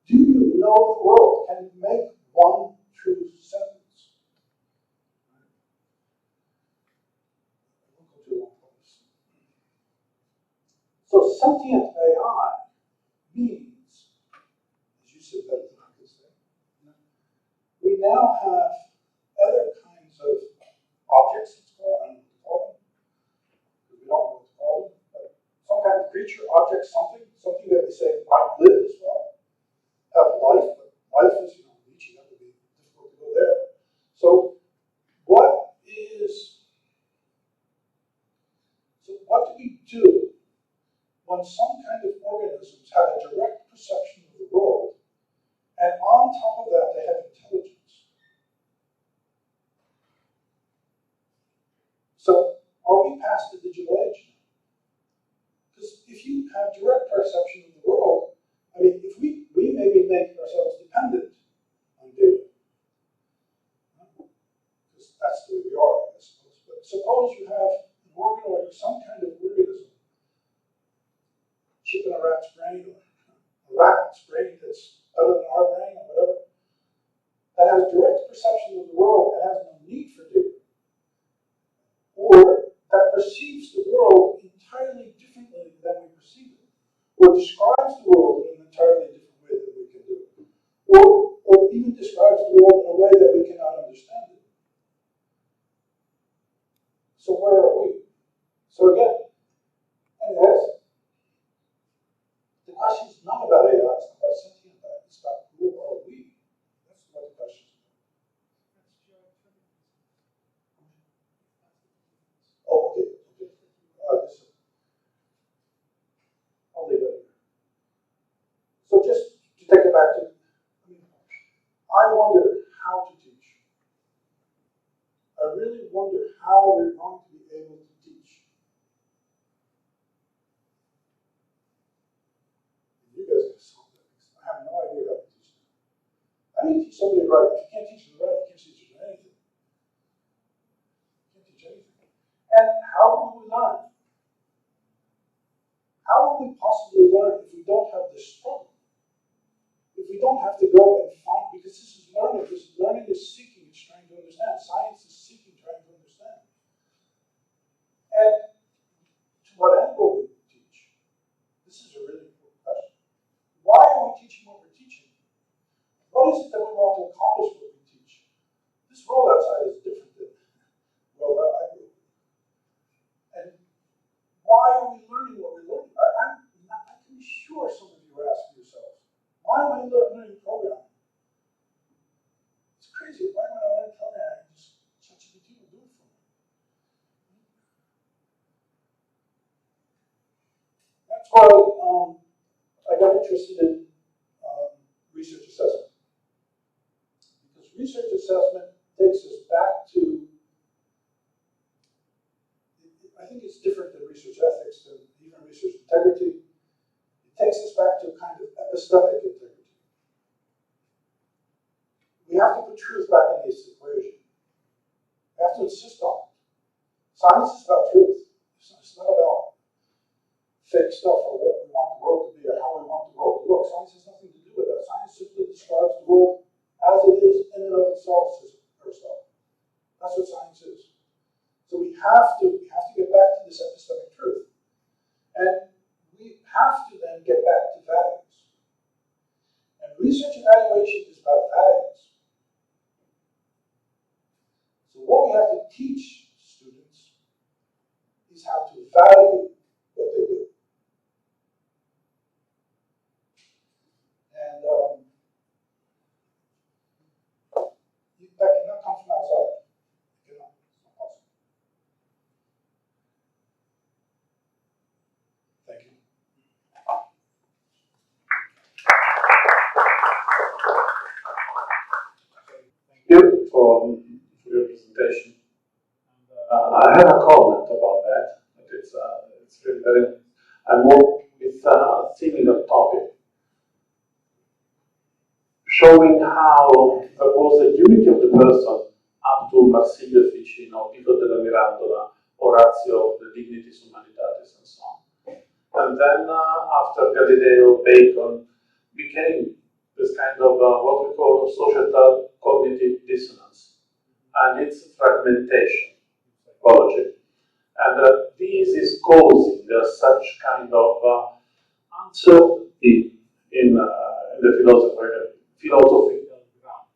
do you know of the world? Can you make one true sentence? Right? I won't go too long on this. So sentient AI means, as you said better than I could say, we now have other kinds of objects, let's call them, because we don't know what to call them, but some kind of creature, object, something that we say might live as well, have life, but life is, Nietzsche, that would be difficult to go there. So what do we do when some kind of organisms have a direct perception of the world, and on top of that they have intelligence? So are we past the digital age now? Because if you have direct perception of the world, I mean, if we maybe make ourselves dependent on data, because that's the way we are, I suppose. But suppose you have an organoid or some kind of organism, chip in a rat's brain, or a rat's brain that's other than our brain, or whatever, that has direct perception of the world and has no need for data, or that perceives the world entirely differently than we perceive it, or describes the world in an entirely different way than we can do it, or even describes the world in a way that we cannot understand it. So where are we? So again, the question is not about AI, it's not about sentient AI, it's about who are we? That's what the question is about. Oh, okay. I'll leave it here. So just to take it back to, I wonder how to teach. I really wonder how we're going to be able to teach. You guys can solve that. I have no idea how to teach them. How do you teach somebody to write? If you can't teach them to write, you can't teach them anything. You can't teach anything. And how will we learn? How will we possibly learn if we don't have this struggle? If we don't have to go and find, because this is learning. This learning is seeking, it's trying to understand. Science is seeking, trying to understand. And to what end will we teach? This is a really important question. Why are we teaching what we're teaching? What is it that we want to accomplish what we teach? This world outside is different than the world I grew up in. And why are we learning what we're learning? I can be sure some of you are asking yourselves, why am I learning programming? It's crazy. Why am I learning programming? Just ChatGPT will do it for me. That's why I got interested in research assessment. Because research assessment takes us back to, I think it's different than research ethics, than even research integrity. It takes us back to a kind of epistemic integrity. We have to put truth back in this equation. We have to insist on it. Science is about truth. It's not about fake stuff or what we want the world to be or how we want the world to look. Science has nothing to do with that. Science simply describes the world as it is in and of itself, says Aristotle. That's what science is. So we have to get back to this epistemic truth. And we have to then get back to values. And research evaluation is about values. So what we have to teach students is how to value what they do. And that cannot come from outside. It cannot. It's not possible. Thank you. Thank you for your presentation. I have a comment about that. It's really very. I'm more with a similar topic, showing how there was a unity of the person up to Marsilio Ficino, Pico della Mirandola, Orazio, the Dignities Humanitatis, and so on. And then after Galileo, Bacon became this kind of what we call societal cognitive dissonance, and it's fragmentation, psychology. And this is causing such kind of uncertainty in the philosophical ground.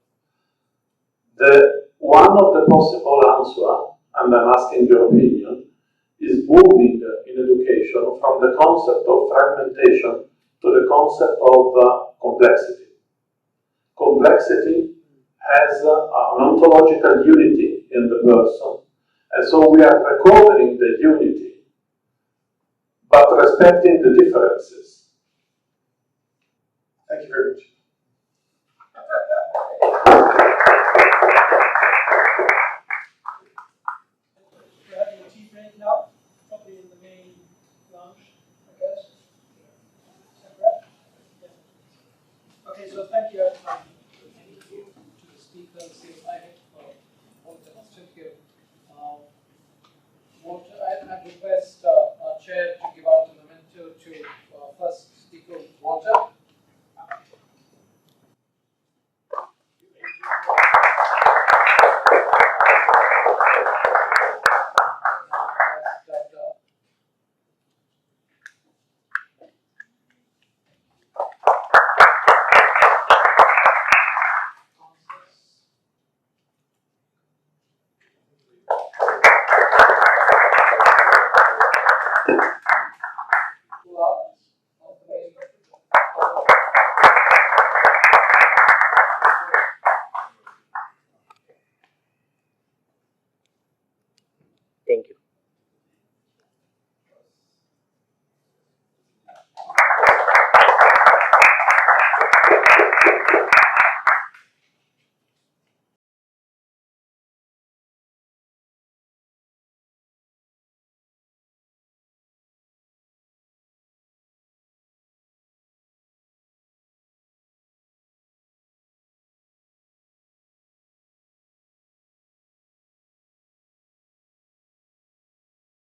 One of the possible answers, and I'm asking your opinion, is moving in education from the concept of fragmentation to the concept of complexity. Complexity has an ontological unity in the person, and so we are recovering the unity, but respecting the differences. Thank you very much. We're having a tea break now, probably in the main lounge, I guess. Is that correct? Yeah. Okay, so thank you everybody. Thank you to the speakers.